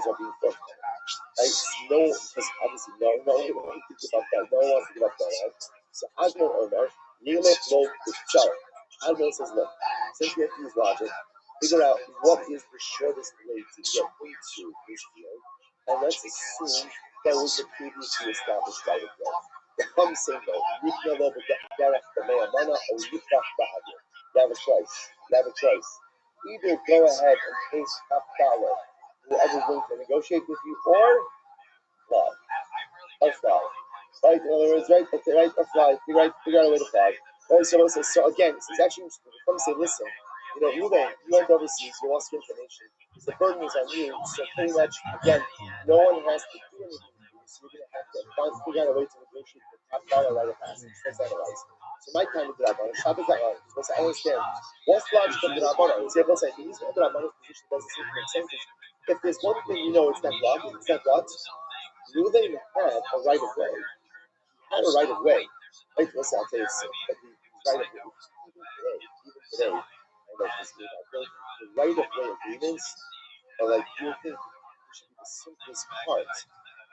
shares are being forfeited. Right? No, because obviously no one thinks about that. No one wants to give up that, right? So Admon Omer, Nilef Lo B'Shar. Admon says, look, since we have to use logic, figure out what is the shortest way to get into this field, and let's assume that was the previously established right of way. The Chum say no. Yifna Lo B'Derech B'Mei Amana or Yifrach Ba'adir. You have a choice. You have a choice. Either go ahead and pay top dollar whoever's willing to negotiate with you, or fly. Or fly. Right? In other words, right? Okay, right? Or fly. Figure out a way to fly. Right? So again, this is actually come say, listen, Ruben, you went overseas, you lost your information. The burden is on you. So pretty much, again, no one has to do anything for you. So you're gonna have to figure out a way to negotiate the top dollar right of passage. That's analyzed. So my kind of Drabana, Shabbos Drabana, because I understand what's the logic of Drabana. It's able to say, he's in Drabana's position doesn't seem to make sense. If there's one thing it's not what? It's not what? Ruben had a right of way. Had a right of way. Right? Listen, I'll tell you something. Right of way. Even today, I know this is about the right of way agreements are like, you think it should be the simplest part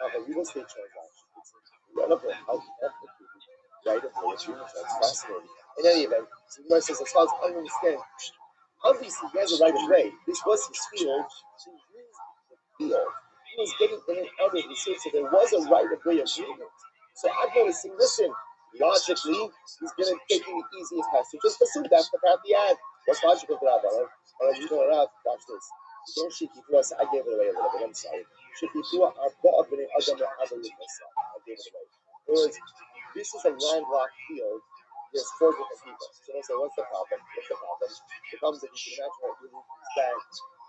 of a real estate transaction. It's incredible how complicated right of way agreements are. It's fascinating. In any event, so the says, as far as I understand, obviously he has a right of way. This was his field. He used the field. He was getting in and out of the field, so there was a right of way agreement. So Admo is saying, listen, logically, he's going to take the easiest path. So just assume that's the path he had. What's logical for Rabbi? You know, Rav, watch this. Don't shake it to us. I gave it away a little bit. I'm sorry. Should be do our God of the Adam I gave it away. In other words, this is a landlocked field. There's 4 different people. So they say, what's the problem? What's the problem? The problem is that you can imagine what really comes back.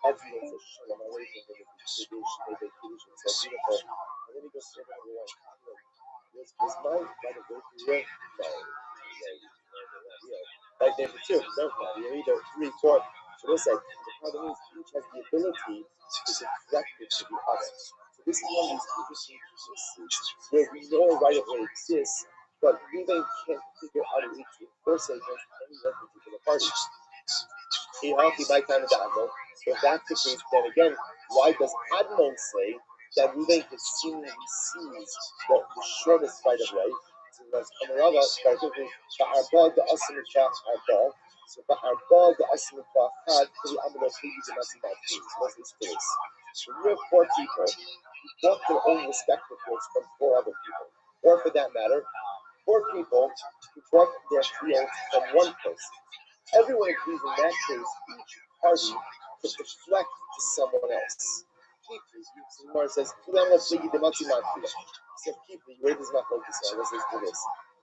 Everyone's a shalom away from the Kiddush, made the Kiddush, it's so beautiful. And then he goes to everyone. Was mine by the way to you? No. Right there for 2. No, you're either 3, 4. So we'll say the problem is each has the ability to deflect it to the other. So this is one of these interesting cases where we know a right of way exists, but we then can't figure out a way to enforce it against any one particular party. By time of the Admon. If that's the case, then again, why does Admon say that Ruben is seemingly sees the shortest right of way? So you have 4 people who bought their own respective fields from 4 other people. Or for that matter, 4 people who bought their fields from 1 person. Everyone agrees in that case, each party could deflect to someone else. The Gemara says, so people, you read this not focus on, let's listen to this.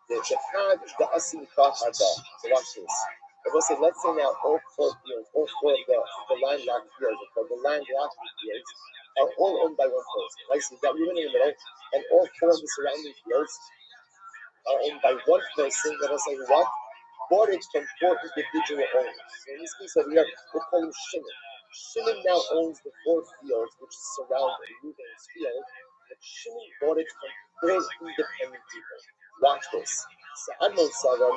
The Chad, the Asim Kaf Arba. So watch this. I will say, let's say now all 4 fields, all 4 of the landlocked fields, or the landlocked fields, are all owned by 1 person. Right? So you've got Reuben in the middle, and all 4 of the surrounding fields are owned by 1 person that will say what? Bought it from 4 individual owners. So in this case over here, we'll call him Shimon. Shimon now owns the 4 fields which surround Reuben's field, but Shimon bought it from 4 independent people. Watch this. So Admon Sarah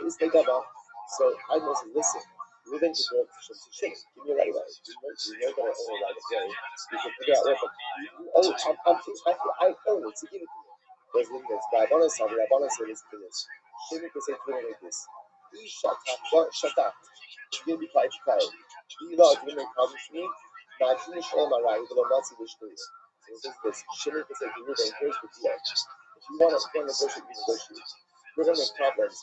is the Gaba. So Admon says, listen, Reuben could go to Shimon. Give me a right away. You know that I own a right away. You can figure out what I own it, so give it to me. There's this. Rabbanan said, listen to this. Shimon can say to me like this. Shut up. You're going to be quiet. You know, you're going to make problems for me. Now, I finish all my right, but I'm not seeing this. So this is this. Shimon can say to Reuben, here's the deal. If you want to negotiate, you negotiate. We're going to make problems.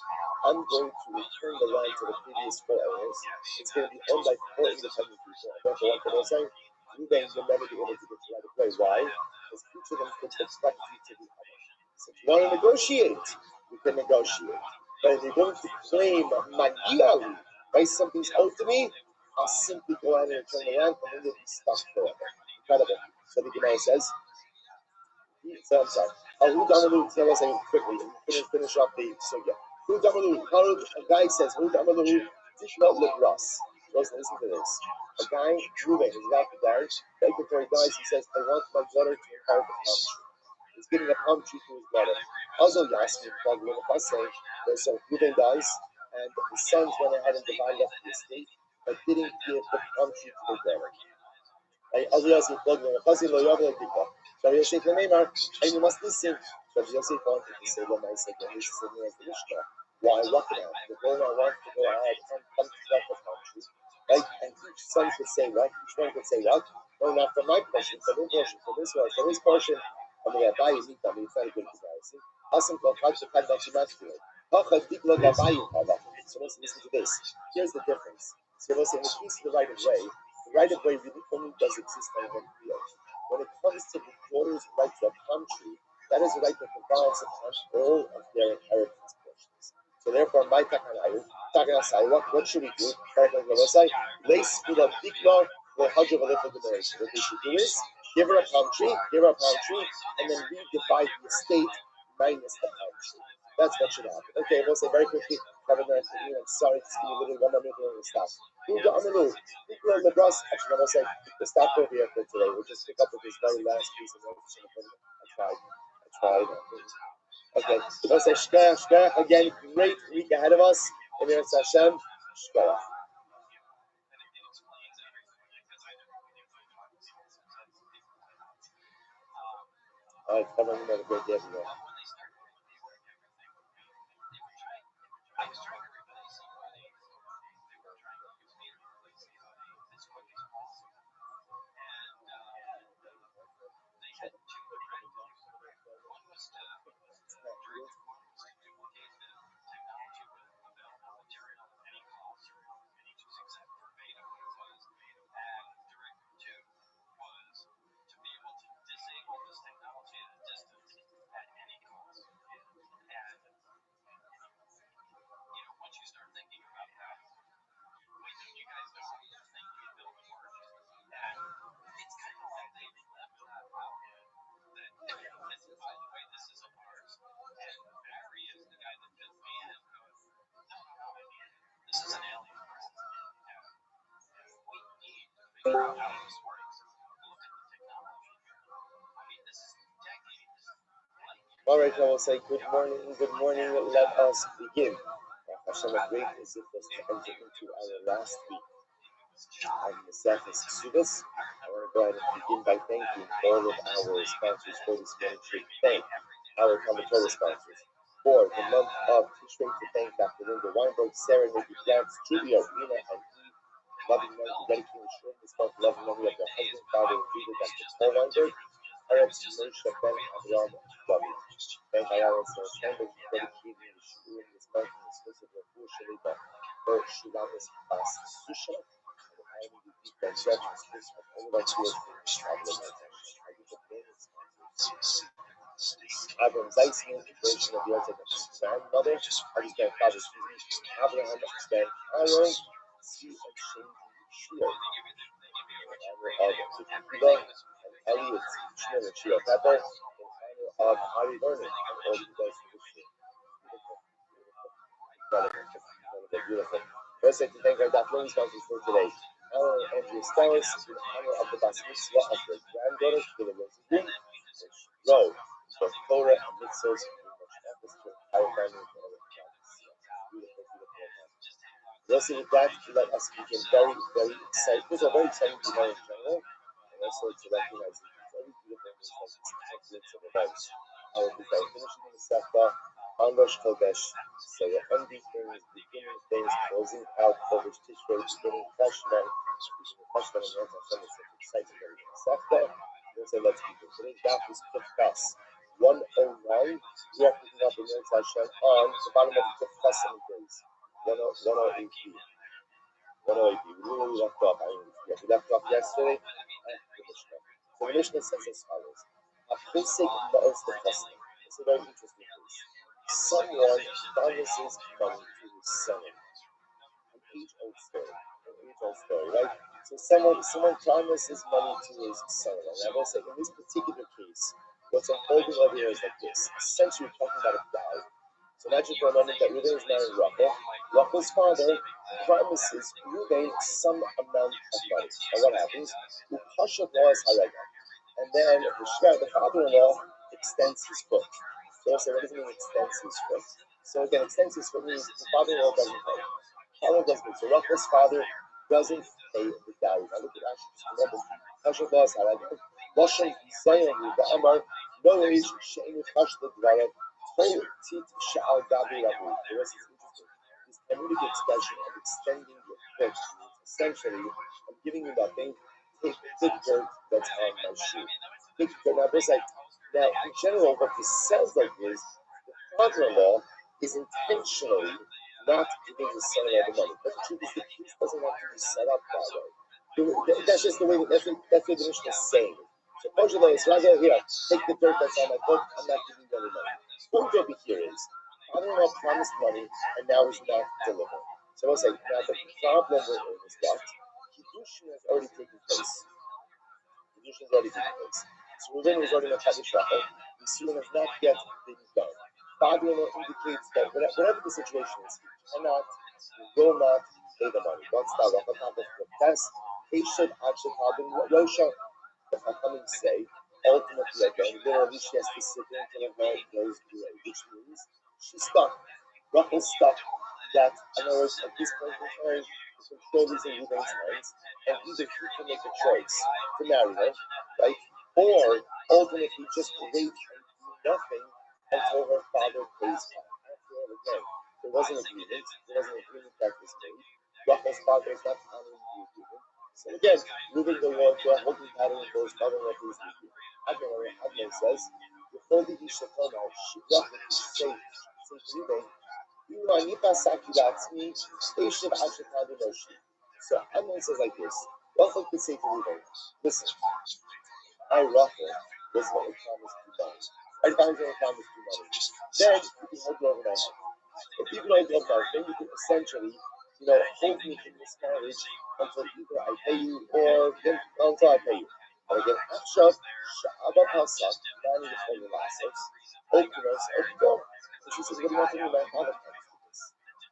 I'm going to return the land to the previous 4 owners. It's going to be owned by 4 independent people. And therefore, what can I say? Reuben will never be able to get to right of way. Why? Because each of them could deflect you to the other. So if you want to negotiate, you can negotiate. But if you're going to claim Magiali, right, something's owed to me, I'll simply go ahead and return the land, and then you'll be stuck forever. Incredible. So the Gemara says, I'm sorry. Who Damalu, tell us quickly, finish up the sugya. Who Damalu, a guy says, Who Damalu, Tishma Libras. Listen to this. A guy, Ruben, is about to die. Right before he dies, he says, I want my daughter to inherit the palm tree. He's giving a palm tree to his daughter. Also, Yasmin, so Ruben dies, and the sons went ahead and divided up the estate, but didn't give the palm tree to their daughter. אז יוסף פלוג וחזי לא יאבד תיקה. עכשיו יוסף למיימר, היינו מסניסים. עכשיו Yosef wanted to say, "Well, I said, this is me as the Mishnah. Why Rothschild? The owner wants to go ahead and come to the country, right? And each son could say what? Each one could say what? No, not for my portion, for this portion, for this one, for this portion. I mean, I buy you meat. I mean, it's not a good comparison. Asim kochad kochad bachimatri. Kochad diklo gabayim haba. So listen to this. Here's the difference. So listen, in the case of the right of way really only does exist on one field. When it comes to the daughter's right to a country, that is a right that involves upon all of their inheritance portions. So therefore, my takanasai, what should we do? What they should do is give her a country, and then redivide the estate minus the country. That's what should happen. Okay, we'll say very quickly. Sorry, just give me a little one more minute and stop. Actually, we'll say we'll stop over here for today. We'll just pick up with this very last piece of notes. I tried. Okay, we'll say shkaya again. Great week ahead of us. In Hashem, shkaya. All right, come on, you have a great day, everyone. All right, I will say good morning, let us begin. Hashem, a great is it for us to enter into our last week of the Sefes Ksubas. I want to go ahead and begin by thanking all of our sponsors for this morning. To thank our Talmud sponsors for the month of Tishrei, to thank Dr. Linda Weinberg, Sarah, Nikki Flats, Julia, Rina, and Eve, loving money, dedicating short this month, loving money of their husband, father, and leader, Dr. Paul Weinberg. Arabs Moshe Ben Abraham David. Thank Ayaris for Sanders dedicating the shul in this month in exclusive of Ur Shalita for Shulamis Bas Susha. And I am the deep transaction space of all of our fields in the travel of I do the famous sponsors. Abraham Zeisman, the version of the Arctic grandmother, Artist grandfather, Abraham Ben Aaron, C. and Shane Shield. Elliot Schmidt and Sheila Pepper in honor of Ari Learning and all you guys for this year. Beautiful. First, I'd like to thank our Daflin sponsors for today. Alan and Andrea Stellis in honor of the Bas Mitzvah of their granddaughter, Kila Rosenblum, and Row for Torah and Mitzvahs in much efforts to entire family and all of the beautiful. Also, with that, to let us begin very, very excited. This is a very exciting tomorrow in general. Also to recognize the very beautiful sentiments of the lives. Our desire finishing in the Sefta, on Rosh Chodesh, so we're ending things, beginning things, closing out Chodesh Tishrei, beginning Cheshvan, and Hashem is such exciting that we're in the Sefta. We'll say let's begin. Today's daf is Kufkas 109. We are picking up in Yom Hashem on the bottom of Kufkas 7 days. 108. We really left off. We left off yesterday. So the Mishnah says as follows: "Achusik ma'os the It's a very interesting case. Someone promises money to his son. An age-old story, right? So someone promises money to his son. And I will say, in this particular case, what's unfolding over here is like this. Essentially, we're talking about a guy. So imagine for a moment that Reuben is marrying Rachel. Rachel's father promises Reuben some amount of money. And what happens? And then the father-in-law extends his foot. So what does it mean extends his foot? So again, extends his foot means the father-in-law doesn't pay. So Rachel's father doesn't pay the dowry. Now look at Rashi. Kasher Bas Haragan. Lashon Zayin Ba'amar No Age Sheinu Chash the Dvarim Tol Tit Sha'al Gabi Rabu. The rest is interesting. This Talmudic expression of extending your foot means essentially, I'm giving you nothing. Take the dirt that's on my shoe. Take the dirt. Now, now, in general, what this sounds like is the father-in-law is intentionally not giving his son-in-law the money. But the truth is, the priest doesn't want to be set up that way. That's just the way. That's what the Mishnah is saying. So, Poshalay is rather here. Take the dirt that's on my foot. I'm not giving you any money. What we're over here is father-in-law promised money, and now he's not delivering. So I'll say now the problem we're in is what Kiddushin has already taken place. Kiddushin has already taken place. So Reuven was already in Kaddish Rachel. The Yisurim has not yet been done. Father-in-law indicates that whatever the situation is, he cannot, he will not pay the money. What's that? What happens to the test? Patient action problem. Rosha, the Chachamim say, ultimately again, literally she has to sit there until her hair goes gray, which means she's stuck. Rachel's stuck. That, in other words, at this point in time, the control is in Reuben's hands, and either he can make a choice to marry her, right, or ultimately just wait and do nothing until her father pays back. After all, again, there was an agreement. There was an agreement that was made. Rachel's father is not honoring the agreement. So again, moving the law to a holding pattern for his father-in-law to his agreement. Adnan says, before the Ishatoma, Rachel is safe to Reuben. So Amnon says like this. Rachel could say to Reuben, listen, I Rachel was what we promised you money. I found you promised you money. Then you can hold me over my head. If you can hold me over my head, then you can essentially, hold me in this marriage until either I pay you or until I pay you. But again, Achshav, Sha'aba Pasach, Nani B'chol L'Lassos, Okinos, Okidor. And she says, what do you want to do? My father comes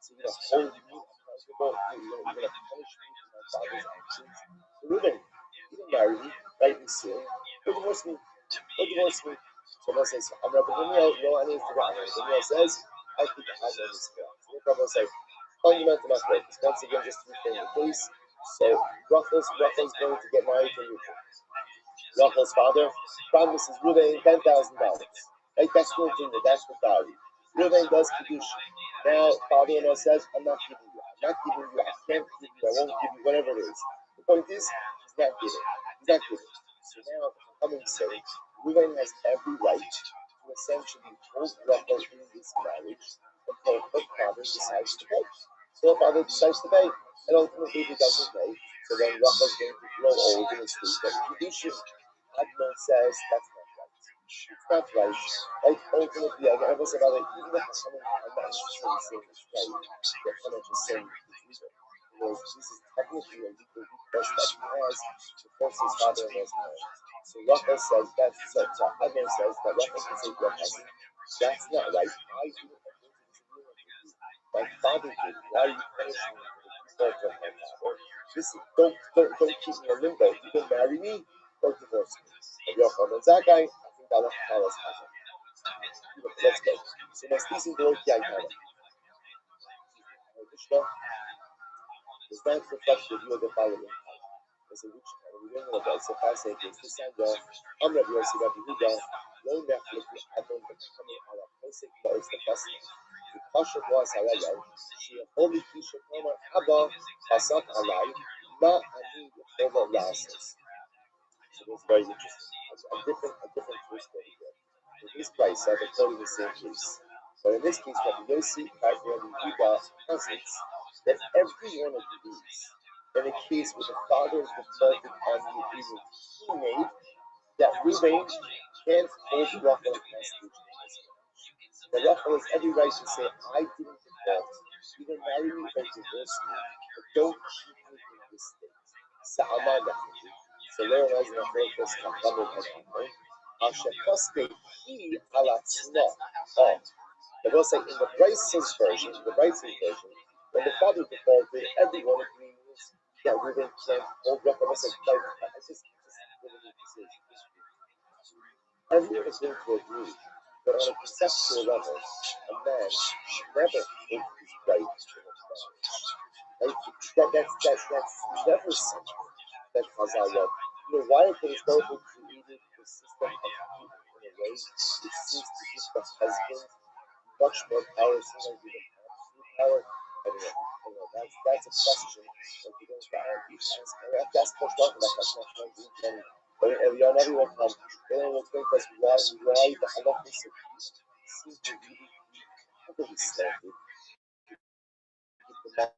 to this. So you're going to hold me accountable. You're going to punish me for my father's actions. So Reuben, you didn't marry me, rightly so. Or divorce me. So Rabbi says, I'm Rabbi Hamiel, no, I need to write. Hamiel says, I think I know this correct. So the Rabbi says, fundamental mathematics. Once again, just to reframe the case. So Rachel's going to get married to Reuben. Rachel's father promises Reuben $10,000. Right? That's the agreement. That's the dowry. Reuben does Kiddushin. Now, father-in-law says, I'm not giving you. I can't give you. I won't give you. Whatever it is. The point is, he's not giving. So now, I'm saying, Reuben has every right to essentially hold Rachel in this marriage until her father decides to pay. So her father decides to pay, and ultimately, if he doesn't pay, so then Rachel's going to grow old and sleep. But Kiddushin, Adnan says that's not right. It's not right. Like ultimately, I never said about it. Even if someone, I'm not necessarily saying it's right. They're kind of just saying it's legal. Because this is technically a legal request that he has to force his father-in-law's marriage. So Rachel says that. So Adnan says that Rachel can say to her husband, "That's not right. I didn't enter into this agreement with you. My father did. Why are you punishing me for the default of my father? Listen, don't keep me in limbo. Either marry me or divorce me." Yochanan Zakai, I think that will tell us how. Let's go. So now speaking to Lord Yaitana. Mishnah does not reflect the view of the following. As a which we don't know about. So fascinating. It's the same law. I'm Rabbi Yossi Rabbi Huda. Lo neflik adon becoming ala posik lois the fasting. The kasher was halayan. She only kisha kama abba pasat alai ma ani yechova lasos. So it's very interesting. A different twist over here. In this place, they're quoting the same case. But in this case, Rabbi Yossi, Rabbi Yehuda posits that every one of these, in a case where the father is defaulted on the agreement he made, that Reuben can't hold Rachel hostage. That Rachel has every right to say, I didn't default. Either marry me or divorce me, but don't keep me in this state. Sa'amah definitely. So there was an afresh Chachamim and Amor. Asher Koske He Alatzna. I will say in the Bryce's version, when the father defaulted, everyone agrees that Reuben can't hold Rachel. I just really need to say this. Everyone is going to agree that on a conceptual level, a man should never hold his right in a marriage. Right? That's never something that Chazal love. Why Hakadosh Baruch Hu created the system of people in a way it seems to give the husband much more power, seems like even absolute power. I don't know. That's a question that we don't ask. I have to ask Coach Baruch that question. I'm trying to do it. But Eliyahu will come. Eliyahu will explain to us why the halachas of peace seem to really be heavily slanted. Give the man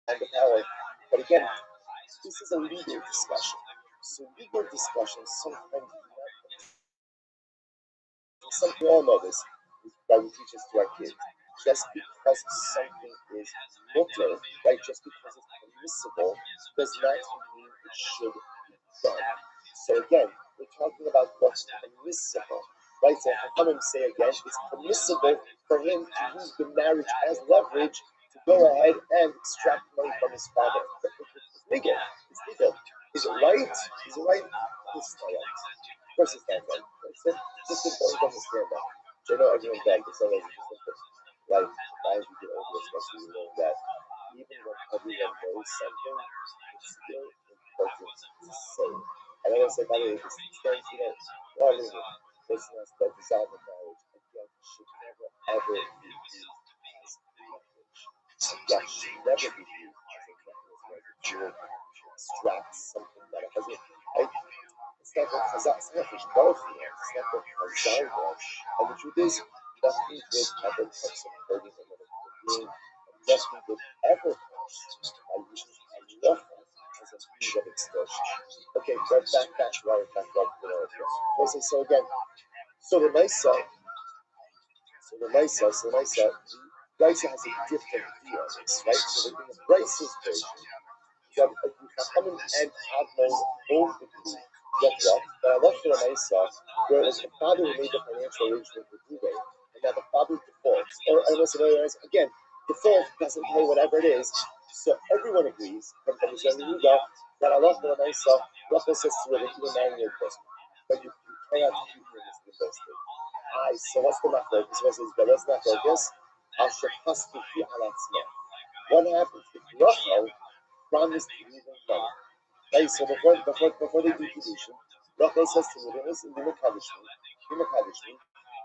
the power. But again, this is a legal discussion. So legal discussions sometimes do not. Some we all know this that we teach this to our kids. Just because something is mutter, right? Just because it's permissible does not mean it should be done. So again, we're talking about what's permissible, right? So Hachamim say again, it's permissible for him to use the marriage as leverage to go ahead and extract money from his father. It's legal. It's legal. Is it right? Is it right? It's not right. Of course it's not right. It's just important to understand that. So I know everyone back to some of you just think like as you get older, especially you know that even when everyone knows something, it's still important to say. And I say, by the way, this extends, all in it, business, the dissolve of marriage, again, should never ever be used as leverage. Again, should never be used as a leverage, right? To extract something that a husband, right? It's not what Chazal, it's not what both it's not what Chazal wants. And the truth is, nothing good ever comes from hurting another human being, and nothing good ever comes by using halacha as a means of extortion. Okay, but back right, so again, the Brisa has a different view on this, right? So in the Brisa's version, that Chachamim and Admon both agree that Allah Mesa, where it was the father who made the financial arrangement with Ruben, and now the father defaults, or I was again, default doesn't pay whatever it is. So everyone agrees from the Yehuda that Allah Mesa, Rachel says to Ruben, you marry your person, but you cannot keep him in this state. So what's the machlokes? What's the machlokes? Asher Pasku Fi Alatzma. What happens if Rachel promised to leave him money? Right, so before they do Kiddushin, Rachel says to Reuben, listen, be Mekadosh me,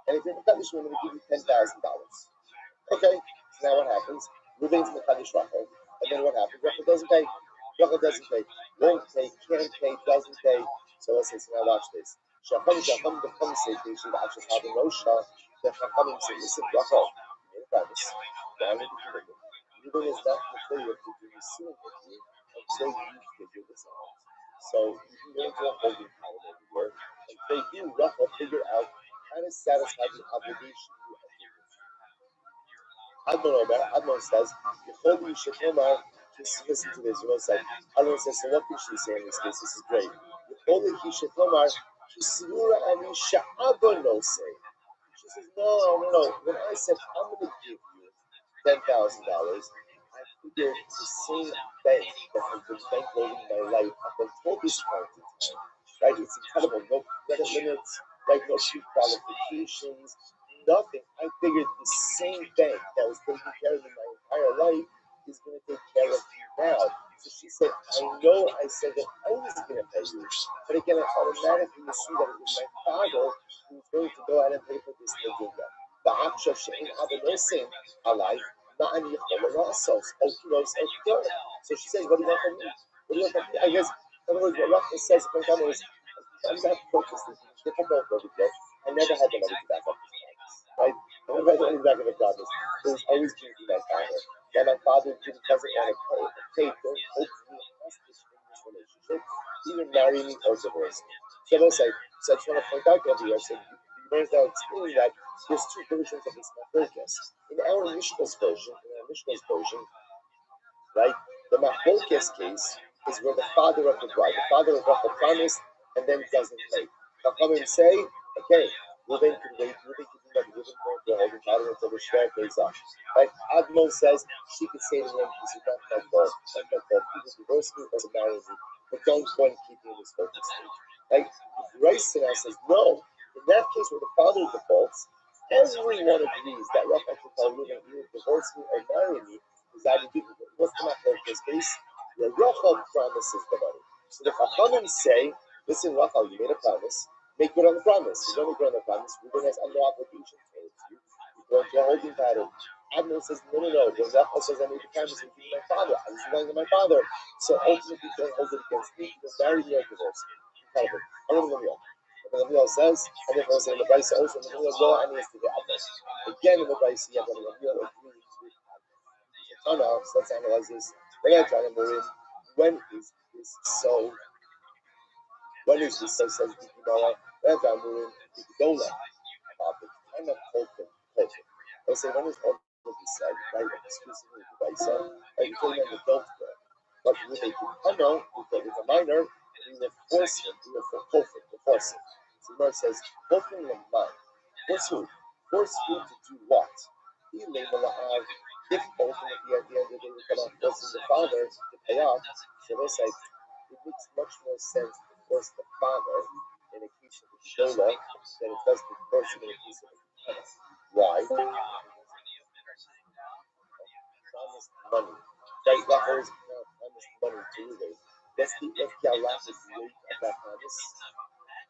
and if you're Mekadosh me, I'm going to give you $10,000. Okay, so now what happens? Reuben's Mekadosh Rachel, and then what happens? Rachel doesn't pay. Won't pay, can't pay, doesn't pay. So let's say, so now watch this. Shacham say, they should actually have a Moshe. The Chachamim say, listen, Rachel, you made a promise. Why would you do it? Reuben is not familiar to do the suing with you until you figure this out. So you can go into a holding pattern every year until you, Rachel, figure out how to satisfy the obligation you have given. Admon says, just listen to this. Admon says, so what did she say in this case? This is great. She says, no. When I said I'm going to give you $10,000, I figured the same bank that has been bankrolling my life up until this point in time. Right? It's incredible. No credit limits, right? No pre-qualifications, nothing. I figured the same bank that was taking care of me my entire life is going to take care of you now. So she said, I know I said that I was going to pay you. But again, I automatically assumed that it was my father who was going to go ahead and pay for this Negunda. So she says, what do you want from me? I guess, in other words, what Rachel says, is, I'm not focused. It's difficult over here. I never had the money to back up this promise, right? I never had the money to back up the promise. It was always going to be my father. That my father doesn't want to pay, don't hold me hostage in this relationship, either marry me or divorce me. So I say, so I just want to point out over here, so you learn now explaining that there's two versions of this machlokes. In our Mishnah's version, right, the machlokes case is where the father of the bride, the father of Rachel promised and then doesn't pay. Chachamim say, okay, Reuben can wait, Reuben can do that, Reuben won't go hold the father until the shver pays up. Right? Admon says she could say to him, this is not my fault, either divorce me or marry me, but don't go and keep me in this focus stage. Right? Grace now says, no, in that case where the father defaults, everyone agrees that Rachel should tell Reuben, either divorce me or marry me, What's the matter in this case? The Rachel promises the money. So the Chachamim say, listen, Rachel, you made a promise. Make good on the promise. You don't make good on the promise. Reuben has no obligation towards you. You go into a holding pattern. Adnan says, no. When Rachel says, I made the promise, I'm giving my father. I was relying on my father. So ultimately, don't hold it against me. You marry me or divorce. Incredible. I'm going to go. The Gamil says, and then also in the Brisa also, the Gamil law and he has to get Adnan. Again, in the Brisa, you have the Gamil agrees with Adnan. So let's analyze this. When is this so? When is this so? Says the Gemara. About the time of Kolfin. They say when is Kolfin to be said, right? Exclusively the Brisa, right? You tell them the adult girl. But when they become with a minor, we will force him. We will Kolfin. We force him. So the Gemara says, Kolfin the mind. Force who? Force who to do what? If ultimately at the end of the day we come out forcing the father to pay off, so they say it makes much more sense to force the father in a case of a shola than it does to force him in a case of a kid. Why? Promised money. Right, that always promised money to Ruben. That's the alaha's weight of that promise.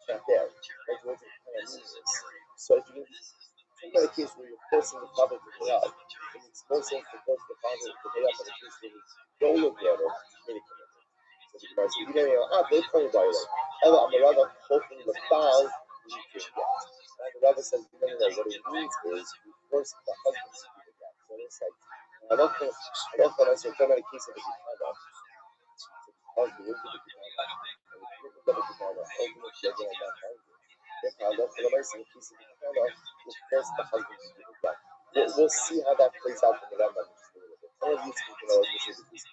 It's not there. That's what it kind of means. So if you think about a case where you're forcing the father to pay up, it makes more sense to force the father to pay up in a case where he's stolen the other, made a commitment. So the Gemara says, you know, they play by it. Ella, I'm rather hoping the foul you can get. And the Rabbi says, no, what it means is you force the husband to do the get. So they say, I don't think that's what talking about a case of the Kitana. So the husband would do the Kitana. And the commitment of the Kitana, ultimately, they're going to not argue. If I don't feel like in a case of the Kitana, will force the husband to do the get. We'll see how that plays out in the Rambam just a little bit. All of these people know this is the case.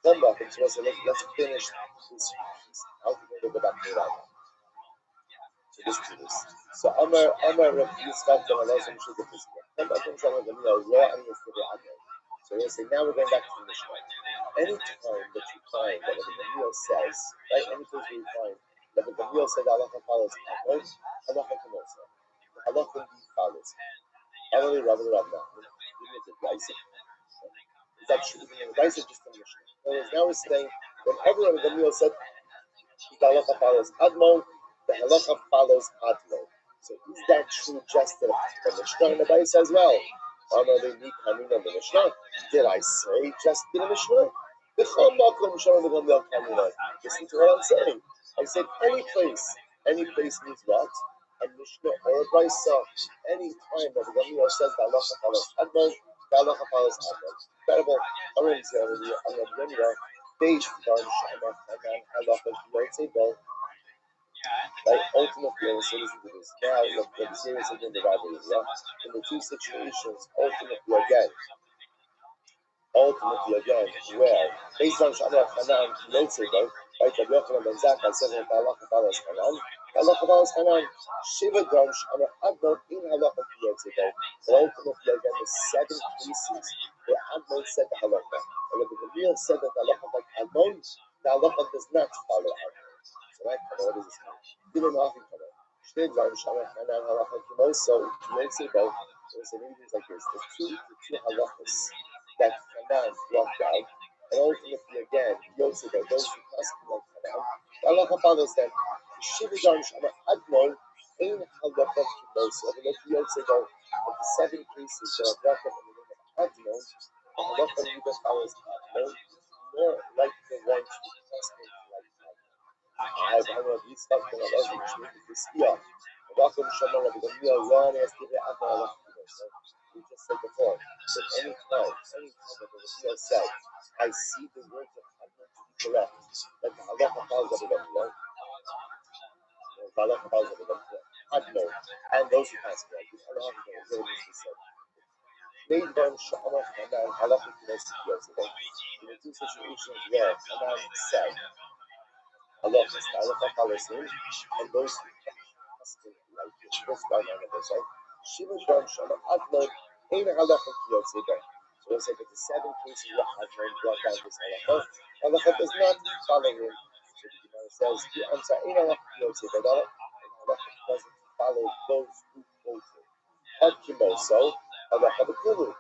Come back and so let's finish this piece. How can we go back to the Rambam? So this is this. So Amar Yitzchak ben Elazar Mishul B'Chizkiah. Come back and tell me the law and yesterday Adon. So we're going to say now we're going back to the Mishnah. Any time that you find that the Gamil says, right? Any place where you find that the Gamil said halacha follows Adon, halacha can also. The halacha indeed follows. Only Rabbi Rothschild. Even if it's Raisa. It's actually the Raisa just in the Mishnah. Now we're saying whenever the Gamil said the halacha follows Admon, the halacha follows Admon. So is that true just in the Mishnah and the Brisa as well? Did I say just in the Mishnah? Listen to what I'm saying. I said any place means what? A Mishnah or a Brisa. Any time that the Gamil says the halacha follows Admon, the halacha follows Admon. Incredible. I'm going to say I'm going to Beige from halacha Yotzevel. Right, ultimately, so listen to this. Now, the serious again, the Rabbi, in the two situations, ultimately again, where based on Shana Hanan Yotzevel, right, the Yochanan ben Zakkai said that halacha follows Hanan, Shiva Dom Shana Admon in halacha Yotzevel, but ultimately again, the 7 cases where Admon said the halacha, and the Gamil said that the halacha like Admon, the halacha does not follow Admon. So right, what does this mean? Give him nothing for that. Shnei Dom Shana Hanan halacha Kimoso Yotzevel. So it's means like this: the two halachas that Hanan brought down, and ultimately again, Yotzevel, those who must be like Hanan, the halacha follows them. Shiva Dom Shana Admon in halacha Kimoso. And if Yotzevel, of the 7 cases that are brought up in the name of Admon, the halacha neither follows Admon, nor like the one to be must be like Admon. I don't know if he's talking about the Shia. Welcome, Shemar, of the Gamil, Ron, as the Admon. We just said before that any time that the Gamil said, I see the words of Admon to be correct, that the halacha follows of the Gamil, the halacha follows of the Gamil, Admon, and those who pass by, the halacha is what it said. Made them Shama Hanan halacha Knesset. In the two situations where Hanan said, halacha follows him, and those who like the first time on the side, Shiva Dom Shama Admon in halacha Knesset. So it's like the 7 cases where Admon brought down this halacha does not follow him. So the Gemara says, I'm sorry, in halacha Knesset, halacha doesn't follow those who quote him. Hakimoso, halacha b'kulu.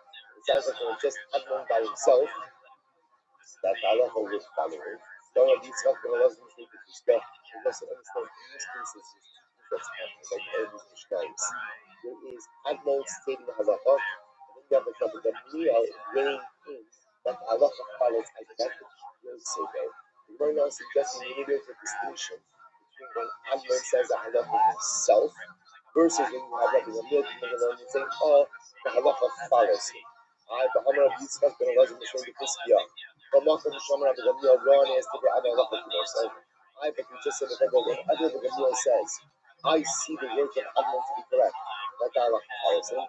sounds like it was just unknown by himself that Allah will follow him. Don't have these stuff, but Allah doesn't think that he's got. He doesn't understand in these cases what's happening, like all these mishnayos. There is unknown stating the halacha, and then you have the couple of Mia weighing in that the halacha follows identical Yosef. The Gemara now suggesting maybe there's a distinction between when unknown says the halacha himself versus when you have Rabbi Rothschild coming along and saying, oh, the halacha follows him. I, the Amar of Yitzchak ben Elazar Mishon de Piskiya. But Malcolm Mishon Rabbi Rothschild Ron is to be Ada halacha to so I, but we just said that whenever the Rothschild says, I see the words of Admon to be correct, that the halacha follows him.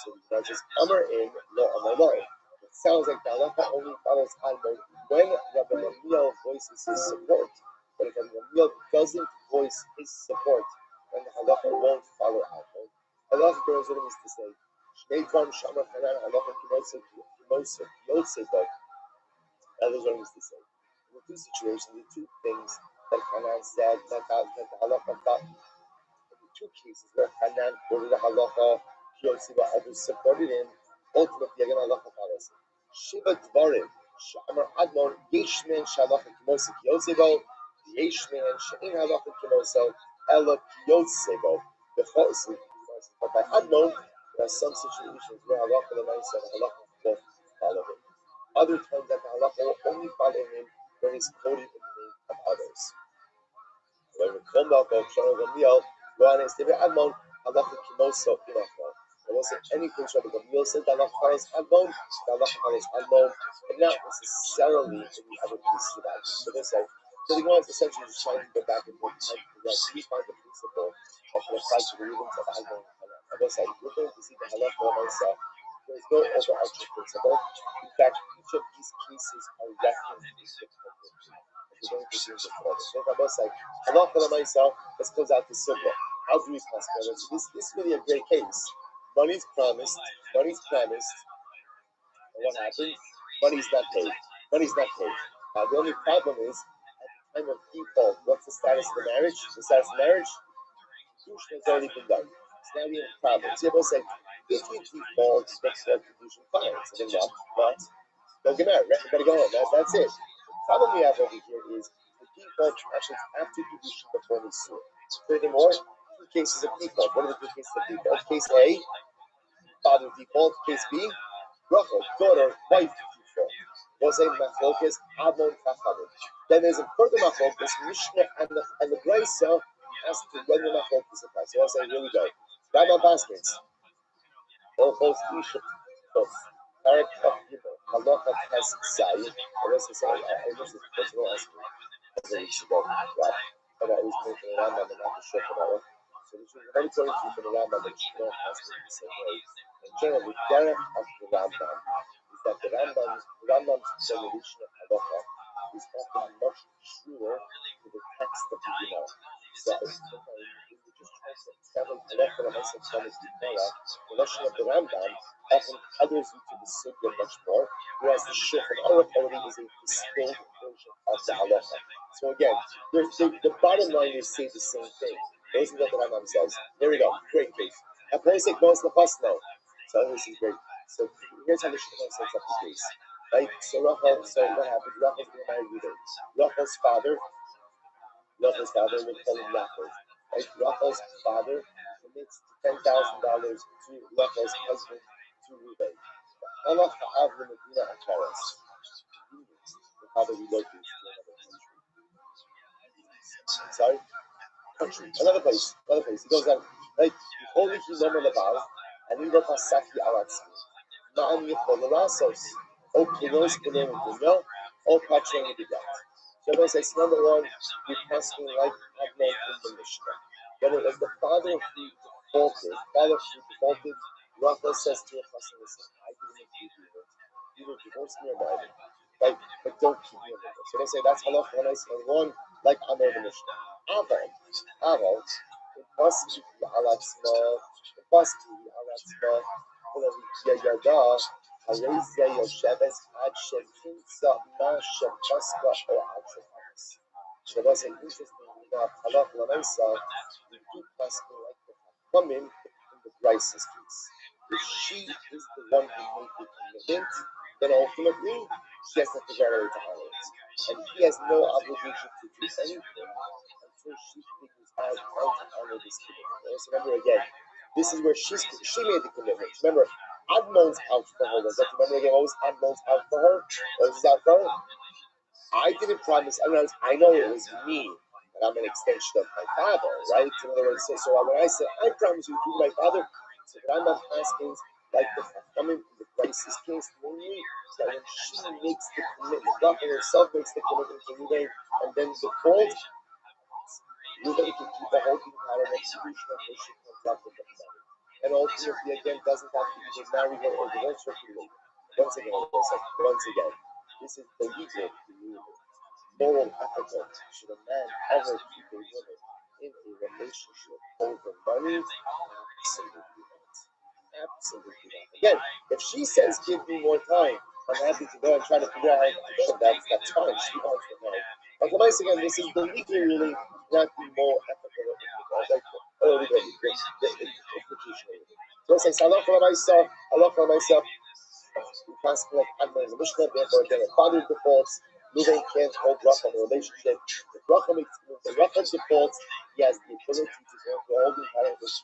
So we can just Amar in, lo Amar lo. It sounds like the halacha only follows Admon when Rabbi Rothschild voices his support. But if Rabbi Rothschild doesn't voice his support, then the halacha won't follow Admon. Halacha goes on is to say, Shnei Dvarim Shamar Hanan Halacha Kimosef Yosef. That is what it is to say. In the two situations, the two things that Hanan said that the halacha got. In the two cases where Hanan quoted the halacha, Yosef others supported him. Ultimately, again, halacha follows. Shiva Dvarim Shamar Admon Yeshman Shalacha Kimosef Yosef. Yeshman Shein Halacha Kimosef Ela Yosef. But by Admon, there are some situations where halacha the man said halacha will follow him. Other times that the halacha will only follow him when he's quoted in the name of others. When we come back of Shana Gamliel, Ron is David Admon, halacha kimoso inacha. There wasn't any place Rabbi Gamliel said that halacha follows Admon, the halacha follows Admon, but not necessarily in the other pieces of that. So they say, so the Gemara is essentially just trying to go back and forth and we find the principle that can apply to the rulings of Admon and Hanan. As I said, we're going to see the halacha of myself. There is no overarching principle. In fact, each of these cases are referenced independently. We're going to see this order. So Rabbi said, halacha of myself, let's close out the sugya. How do we pass together? So this is really a great case. Money's promised, and what happens? Money's not paid. Now the only problem is, at the time of default, what's the status of the marriage? The status of marriage? Kedushin has already been done. So now we have a problem. So you're both saying, if you default before Kedushin, fine. So then what? Don't get married. You gotta go home. That's it. The problem we have over here is the default actions after Kedushin before Nisur. Furthermore, two cases of default. What are the two cases of default? Case A, father default. Case B, Rachel, daughter, wife default. We'll say Machlokas, Admon, Chachamim. Then there's a further Machlokas, Mishnah, and the Brisa as to when the Machlokas applies. So I'll say, here we go. Rabbi Baskins, Orchos, Ishuk, Tos, Parak of Gimel, Halacha Tes Zayin. I was to say, I was the personal asking. That's what we should go. Right. But I was making a Rambam and not the Shulchan Aruch. So this was very important to the Rambam and Shulchan Aruch the same way. In general, the derech of the Rambam is that the Rambam's generation of halacha is often much truer to the text of the Gemara. So sometimes if you just translate seven halacha and myself from the Gemara, the version of the Rambam often adheres you to the sugya much more, whereas the Shulchan Aruch already is a distilled version of the halacha. So again, the bottom line is say the same thing. Those are what the Rambam says. Here we go. Great case. Apostle goes the first now. So this is great. So here's how the Shulchan sets up the case. Right? So Rachel, so what happens? Rachel's going to marry Reuben. Rachel's father, we'll call him Rachel. Right? Rachel's father commits $10,000 to Rachel's husband, to Reuben. Allah ha'av l'medina ha'charas. The father relocates to another country. Sorry? Another place. He goes down, right? Holy Hilom Labal, and we go Pasaki Alatsi. Ma'an Yichol Rasos, O Kilos Benem Dunya, O Patron Bidat. So everyone says, number one, we pass me like Admon in the Mishnah. But it was the father who defaulted. Rachel says to her husband, listen, I didn't make you do it. Either divorce me or marry me. Right? But don't keep me in the So they say that's halach when I say one, like Amor the Mishnah. Aval, it must be alatzma, Yada, Arezia Yosheves, Ad Shekinsa, Ma Shepaska, or Ad Shepakas. So that's an interesting enough halach l'maisa. We keep asking like the Chachamim in the Brice's case. If she is the one who made the commitment, then ultimately she has to figure out a way to honor it. And he has no obligation to do anything until she figures out how to honor this commitment. So remember again, this is where she made the commitment. Remember, Admon's out for her. Does that remember again? What was Admon's out for her? What was out for her? I didn't promise. I know it was me, that I'm an extension of my father, right? In other words, so when I said I promise you to be my father, so that I'm not asking like the Chachamim in the crisis case, namely that when she makes the commitment, Rachel herself makes the commitment to Ruvain, and then default, Ruvain can keep the holding pattern of Shushan until she comes up with the money. And ultimately, again, doesn't have to either marry her or divorce her too late. Once again, this is the legal community. Moral ethical. Should a man ever keep a woman in a relationship over money? Absolutely not. Absolutely not. Again, if she says, give me more time, I'm happy to go and try to figure out how to do that. That's fine. She wants to know. But once again, this is the legal ruling, not the moral ethical or institutional. So I say, I love for myself. We constantly like Admon in the Mishnah, therefore again, if father defaults, Ruvain can't hold Rachel in a relationship. If Rachel defaults, he has the ability to go into a holding pattern which is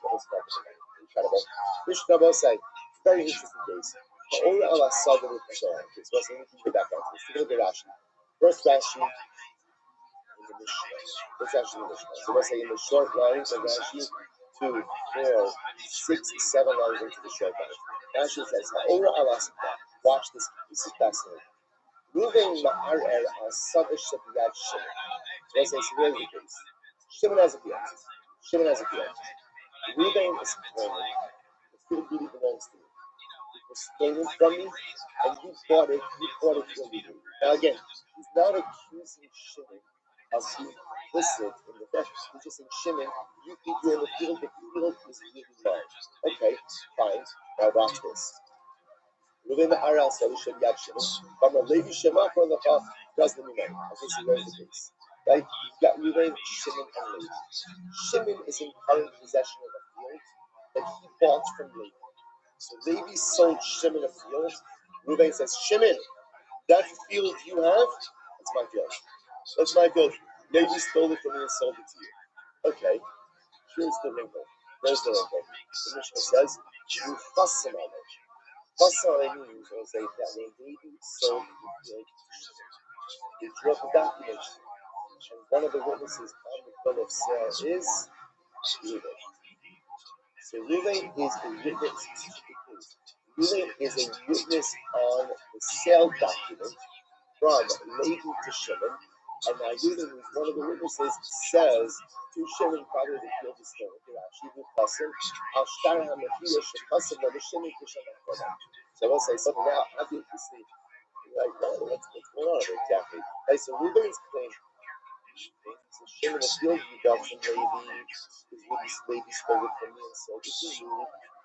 incredible. Mishnah say, very interesting case. Ma'ora ala sada with Mishnah. So let's go back on this. Let's go to Rashi. First Rashi in the Mishnah. First Rashi in the Mishnah. So let's say in the short lines of Rashi, 2, 4, 6, 7 lines into the short lines. Rashi says, Ma'ora ala sada. Watch this. This is fascinating. Ruvain ma'arer al sada shebiyad Shimon. So I say, so here's the case. Shimon has a field. Ruvain is claiming the field really belongs to me. It was stolen from me, and you bought it illegally. Now again, he's not accusing Shimon of being complicit in the theft. He's just saying, Shimon, you think you're in the field is really mine. Okay, fine. Now watch this. Ruvain ma'arer al sada shebiyad Shimon. But Levi Shema for the half doesn't mean that. Okay, so here's the case. Right? You've got Ruvain, Shimon, and Levi. Shimon is in current possession of a field that he bought from Levi. So Levi sold Shimon a field. Ruvain says, Shimon, that field you have, that's my field. That's my field. Levi stole it from me and sold it to you. Okay, here's the wrinkle. The Mishnah says, you fasim on it. Fasim means, or say that when Levi sold the field to Shimon, they drew up a document. And one of the witnesses on the bill of sale is Ruvain. So Ruvain is a witness. Ruvain is a witness on the sale document from Levi to Shimon, and now Ruvain, who's one of the witnesses, says to Shimon, probably the field is stolen. So we'll say something now. Obviously, like, what's going on exactly? Right, so Ruvain's claim. So Shimon, the field you got from Levi, is Levi stole it from me and sold it to you.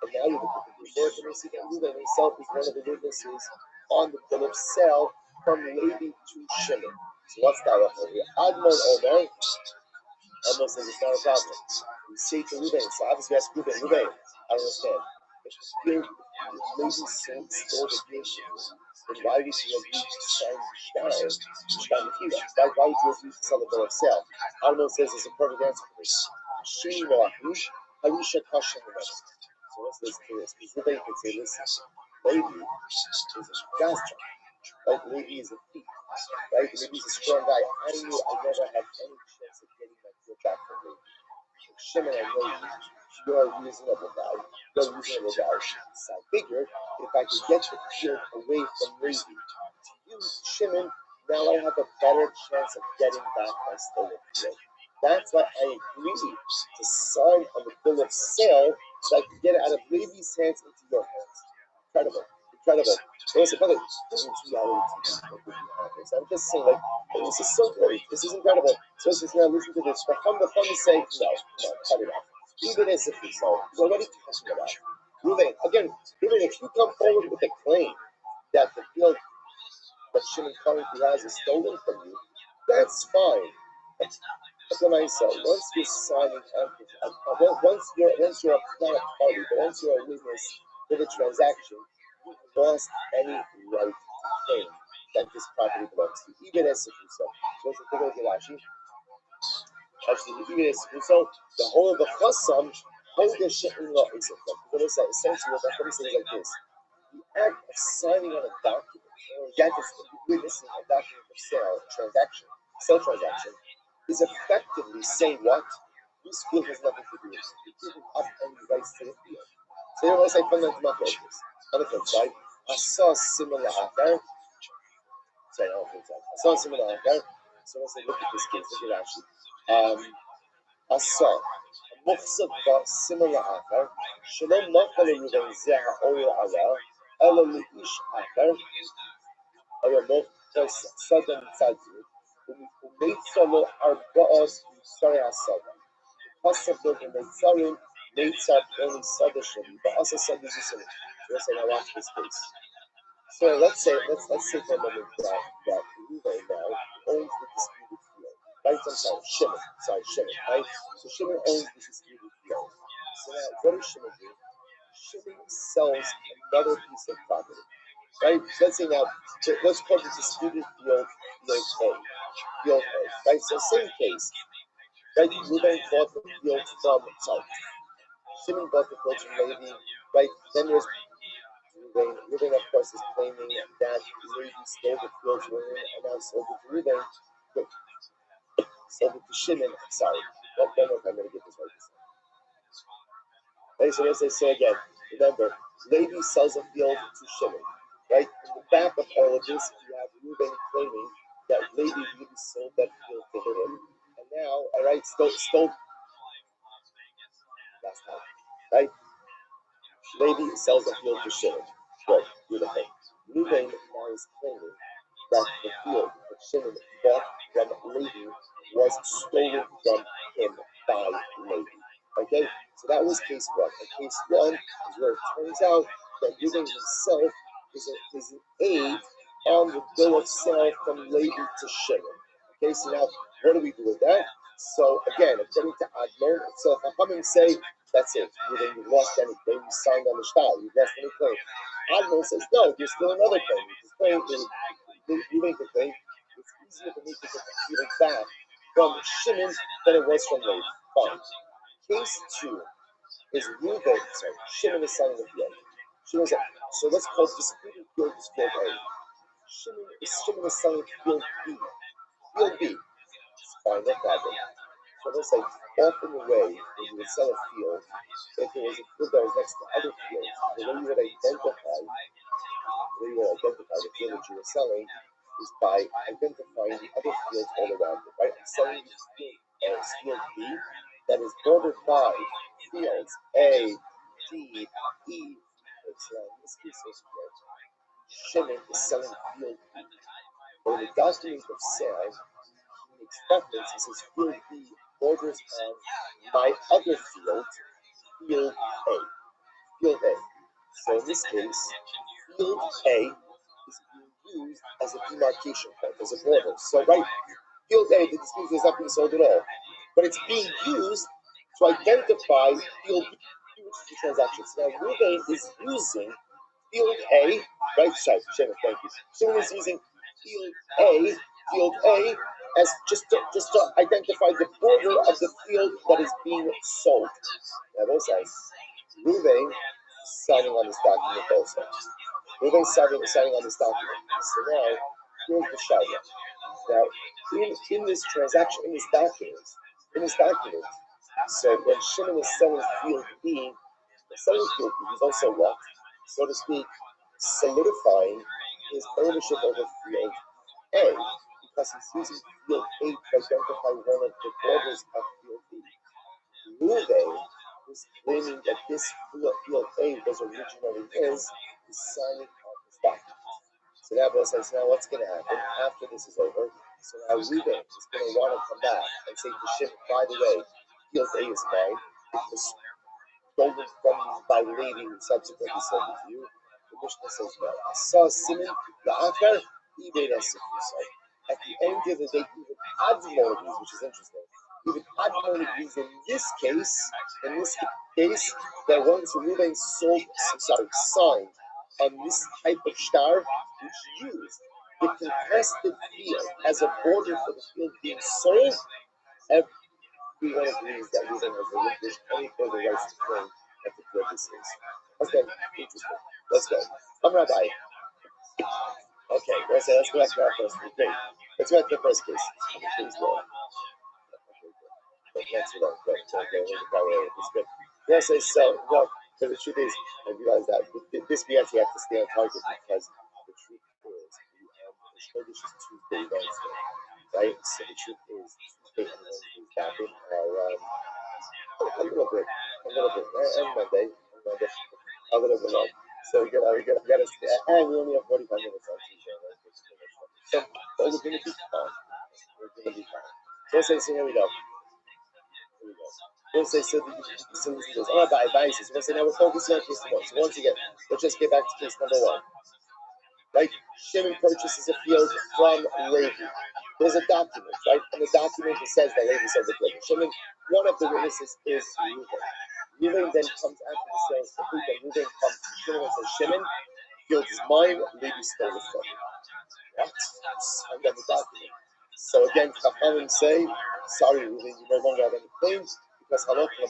And now you look at the report and you see that Ruvain himself is one of the witnesses on the bill of sale from Levi to Shimon. So what's that over here? Admon Omer. Admon says it's not a problem. We say to Ruvain, so obviously we ask Ruvain, I don't understand. If the field, if Levi stole the field from you, then why would you agree to sign Shtar Mechira? Why would you agree to sell the bill of sale? Admon says there's a perfect answer for this. Shei Noachush, Harisha Kasha Himel. So let's listen to this. Because Ruvain could say, listen, Levi is a gangster. Right? Levi is a thief. Right? Levi is a strong guy. I knew I never had any chance of getting my field back from Levi. Shimon and Levi, you're a reasonable guy. So I figured if I could get the field away from Levi to you, Shimon, now I have a better chance of getting back my stolen field. That's why I agreed to sign on the bill of sale so I could get it out of Levi's hands into your hands. Incredible. So I said, brother, this is reality. So I'm just saying, like, this is so great. This is incredible. So let's just now listen to this. But from the fun say, no, cut it off. Even as if we saw, we're already talking about Ruvain. Again, Ruvain, if you come forward with a claim that the field that Shimon currently has is stolen from you, that's fine. That's what I said. Once you're signing, once you're not a party, but once you're a witness, for the transaction, you lost any right to claim that this property belongs to you. Even as so. So let's take a look at Rashi. Actually, even as so, the whole of the chasam, hold the shit in law is essentially what the Chum says like this. The act of signing on a document, or witnessing a document of sale transaction, is effectively saying what? This field has nothing to do with it. You're giving up any rights to the field. So here I say fundamental market like this. On the flip side, I saw similar after. Sorry, on the flip side. I saw similar after. So let's say, look at this case. Look at Rashi. I saw a muhsab similar after. Shalom nafal ruben zeh ha'oyer ala. Ela li'ish after. Or muhsab sadam tzadzu. Umeitza lo arba'os sorry asada. Pasab lo umeitzarim. Meitzab only sada shali. But also sada zisim. So let's say I watch this case. So let's say for a moment that Ruben now owns the disputed field. Right? I'm sorry, Shimon. Right? So Shimon owns the disputed field. So now what does Shimon do? Shimon sells another piece of property. Right? So let's say now, let's call the disputed field field A. Right? So same case. Right? Ruben bought the field from Shimon bought the field from Levi. Right? Then there's Ruben, of course, is claiming that Levi stole the field from him and now sold it to Ruben. But sold it to Shimon. Sorry. One more time, I'm going to get this right this time. Right, so as I say again, remember, Levi sells a field to Shimon. Right? In the back of all of this, you have Ruben claiming that Levi really sold that field to him. And now, all right, stole last time. Right? Levi sells the field to Shimon. Good, beautiful. Ruben now is claiming that the field that Shimon bought from Levi was stolen from him by Levi. Okay, so that was case one. And case one is where it turns out that Ruben himself is an aid on the bill of sale from Levi to Shimon. Okay, so now what do we do with that? So again, according to Admon, so if Hachamim say that's it, you lost any claim, you signed on the shtal, you lost any claim. Admon says no, there's still another claim. This claim is you make the claim. It's easier for me to get the field back from Shimon than it was from Levi. Fine. Case two is Shimon is selling the field. Shimon is so let's call disputed field is field A. Shimon is selling field B. Field B. Fine, no problem. So let's say off in the way when you would sell a field, if it was a field that was next to other fields, the way you would identify the field that you were selling is by identifying the other fields all around it, right? I'm selling field B that is bordered by fields A, D, E, etc. In this case, Shimon is selling field B. But in the document of sale, he makes reference, he says field B borders on my other field, field A. Field A. So in this case, field A is being used as a demarcation point, as a border. So right, field A, the dispute is not being sold at all, but it's being used to identify field B, which is the transaction. So now Ruben is using field A, right? Sorry, Shimon, thank you. Shimon is using field A, as just to identify the border of the field that is being sold. That also Ruben signing on this document also. Ruben signing on this document. So now, here's the shayla. Now, in this transaction, in this document, so when Shimon is selling field B, he's also what? So to speak, solidifying his ownership over field A, because he's using field A to identify one of the borders of field B. Ruben, who's claiming that this field A was originally his, is signing on this document. So now Bill says, now what's going to happen after this is over? So now Ruben is going to want to come back and say to Shimon, by the way, field A is mine. It was stolen from you by Levi who subsequently sold it to you. The Mishnah says no. I saw Simon, the Acher, he made us. At the end of the day, even Admon agrees, which is interesting. Even Admon agrees in this case, that once Reuven signed on this type of star, which used the contested field as a border for the field being sold, everyone agrees that Reuven has relinquished any further rights to claim at the field this is. Okay, interesting. Let's go. I'm Rabbi. Okay, let's go back to our first case. Great. Let's go back to the first case. Please go. That's what it's good. Yes, so no, because the truth is, I realize that with this we actually have to stay on target because the truth is, Shodesh is Tuesday, Wednesday, right? So the truth is, Tuesday and Wednesday's back are a little bit, and Monday, a little bit long. So we gotta stay, and we only have 45 minutes on Tuesday. So, but we're gonna be fine. So here we go. We'll say, so he goes, oh, by advices. We'll say, now we're focusing on case number one. So once again, let's just get back to case number one. Right? Shimon purchases a field from Levi. There's a document, right? And the document says that Levi sold the field. Shimon, one of the witnesses is Reuven. Reuven then comes after the sales complete, and Reuven comes to Shimon and says, Shimon, field is mine, Levi stole it from me. What? And then the document. So again, Chachamim say, sorry, Reuven, you no longer have any claims because Halakha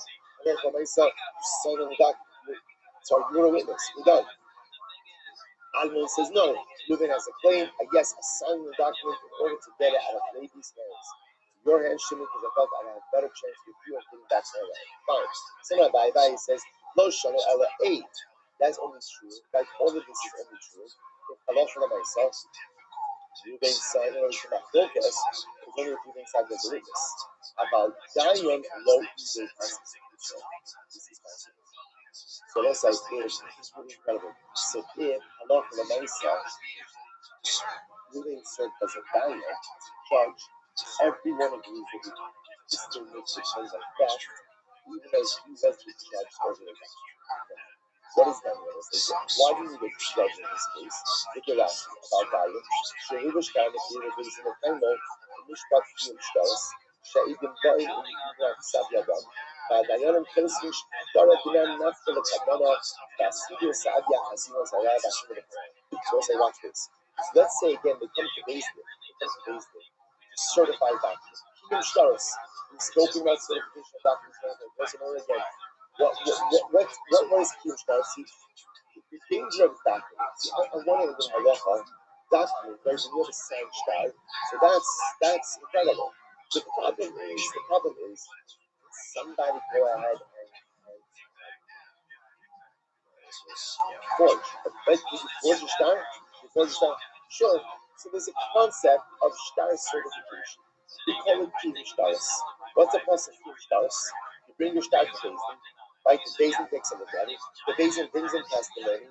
myself, you signed on the document. Sorry, you're a witness. We're done. Almon says no. Reuven has a claim. Yes, I signed the document in order to get it out of Levi's hands. Your hands, Shimon, because I felt I had a better chance with you of getting back to my land. Fine. So now Ba'ai says, Lo Shano Ella 8. That's only true. Like all of this is only true. If Halakha myself, Reuven signed in order to not focus, is only if Reuven signed as a witness. About Dayan Lo Uday Passes. This is possible. So let's say this is really incredible. So if Halakha myself, Reuven served as a Dayan, judge, everyone agrees that he still makes the choice of best, even though he was the judge over the best. What is that? Why do you need a judge in this case? Look at that about Dayan. Shehuvish Dayan, if you're in the final, Mishpat Fiyum Shtaris, Shaidim Bain, and you have Sabyadam. Dayanim Kelsish, Dara Dinam Nafta Kabana, Basidio Sadia, Hasima Zaya, Bashim. So let's say, watch this. So let's say again, they come to base it, certified document. Fiyum Shtaris, scoping out certification of documents, person over again. What is Fiyum Shtaris? The danger of documents. On one end, in Halacha, document, there's another signed star. So that's incredible. The problem is, somebody go ahead and forge. Right? Did you forge a star? You forge a star? Sure. So there's a concept of star certification. We call it Fiyum Shtaris. What's the process of Fiyum Shtaris? You bring your star to Beis Din, right? The Beis Din takes a look at it. The Beis Din brings in testimony,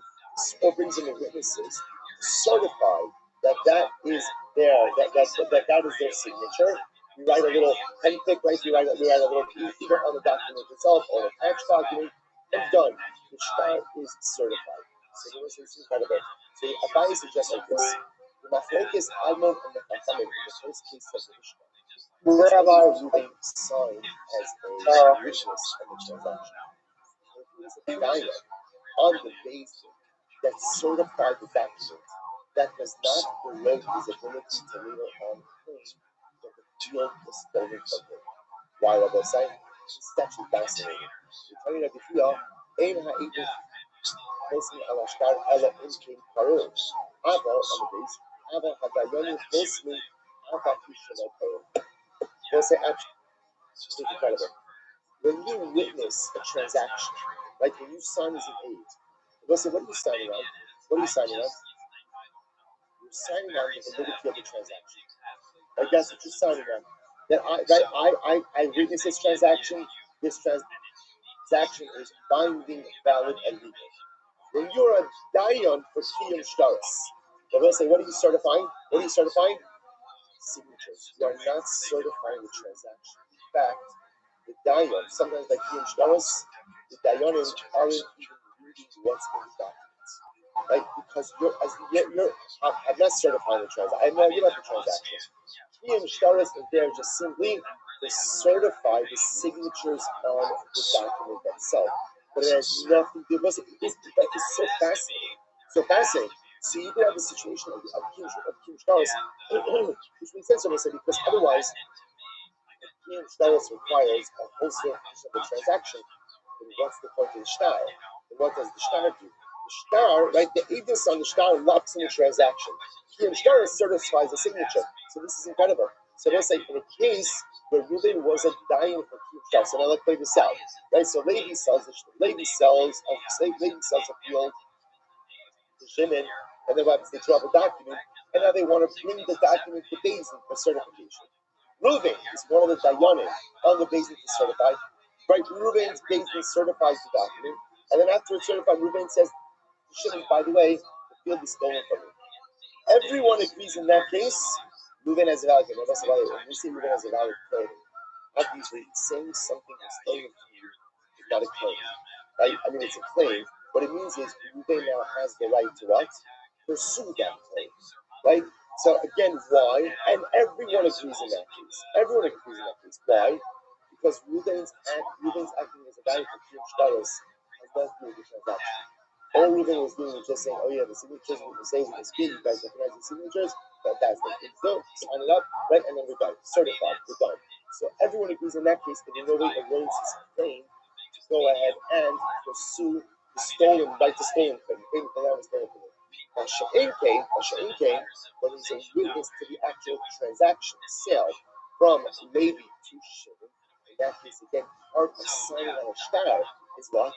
or brings in the witnesses, certify that is that is their signature. You write a little pen click, right? You write a little piece either on the document itself or the tax document, and done. The star is certified. So this is incredible. So Abai suggests like this. The Machlokes Almon and the Chachamim in the first case of the Mishnah. Wherever Reuven signed as a witness of the transaction, it was a diet on the basis that certified the document that does not erode his ability to later on claim that the field was stolen from him. Why are they saying? This is actually fascinating. We're telling that the field, Ein ha'edim posmi ala shtar ala imkin karur. Ava on the base, Ava ha'dayonu posmi Ava kishalo karur. They'll say, actually, it's incredible. When you witness a transaction, like when you sign as an aid, they'll say, what are you signing on? What are you signing on? You're signing on the validity of the transaction. Like that's what you're signing on. That I witness this transaction. This transaction is binding, valid, and legal. When you're a dayan for Fiyum Shtaris, they'll say, what are you certifying? What are you certifying? Signatures. You are not certifying the transaction. In fact, the dayan, sometimes like Fiyum Shtaris, the dayanim aren't even reading what's in the documents. Right? Because I'm not certifying the transaction. I know you have the transaction. Fiyum Shtaris is there just simply to certify the signatures on the document itself. But it has nothing to do with it. It's so fascinating. So fascinating. So you could have a situation of Kim Shtaros, which makes sense, almost because otherwise, Kim Shtaros requires a wholesale of the transaction. Then what's the point of the shtar? And what does the shtar do? The shtar, right? The agents on the shtar locks in the transaction. Kim Shtar certifies the signature. So this is incredible. So let's say in a case where Reuben was a dying for Kim Shtar. So now let's play this out, right? So Levi sells a field to Shimon, and then what happens? They drop a document, and now they want to bring the document to Beis Din for certification. Reuben is one of the Dayanim on the Beis Din to certify. Right, Reuben's Beis Din certifies the document, and then after it's certified, Reuben says to Shimon, by the way, the field is stolen from me. Everyone agrees in that case, Reuben has a valid claim. When we say Reuben has a valid claim, obviously saying something is stolen from you is not a claim. Right? I mean, it's a claim. What it means is Reuben now has the right to what? Pursue that claim. Right? So again, why? And everyone agrees in that case. Everyone agrees in that case. Why? Because Reuben's acting as a guy for Kim Shtaros has nothing to do with the transaction. All Reuben was doing was just saying, oh yeah, the signatures we can say we can speak, you guys recognize the signatures, fantastic. So sign it up, right? And then we're done. Certified, we're done. So everyone agrees in that case, and in no way erodes his claim to go ahead and pursue the stolen, right, the stolen claim, the land was stolen from him. Masha'in came when he's a witness to the actual transaction, sale from Levi to Shimon. In that case, again, part of signing on a shtar is what?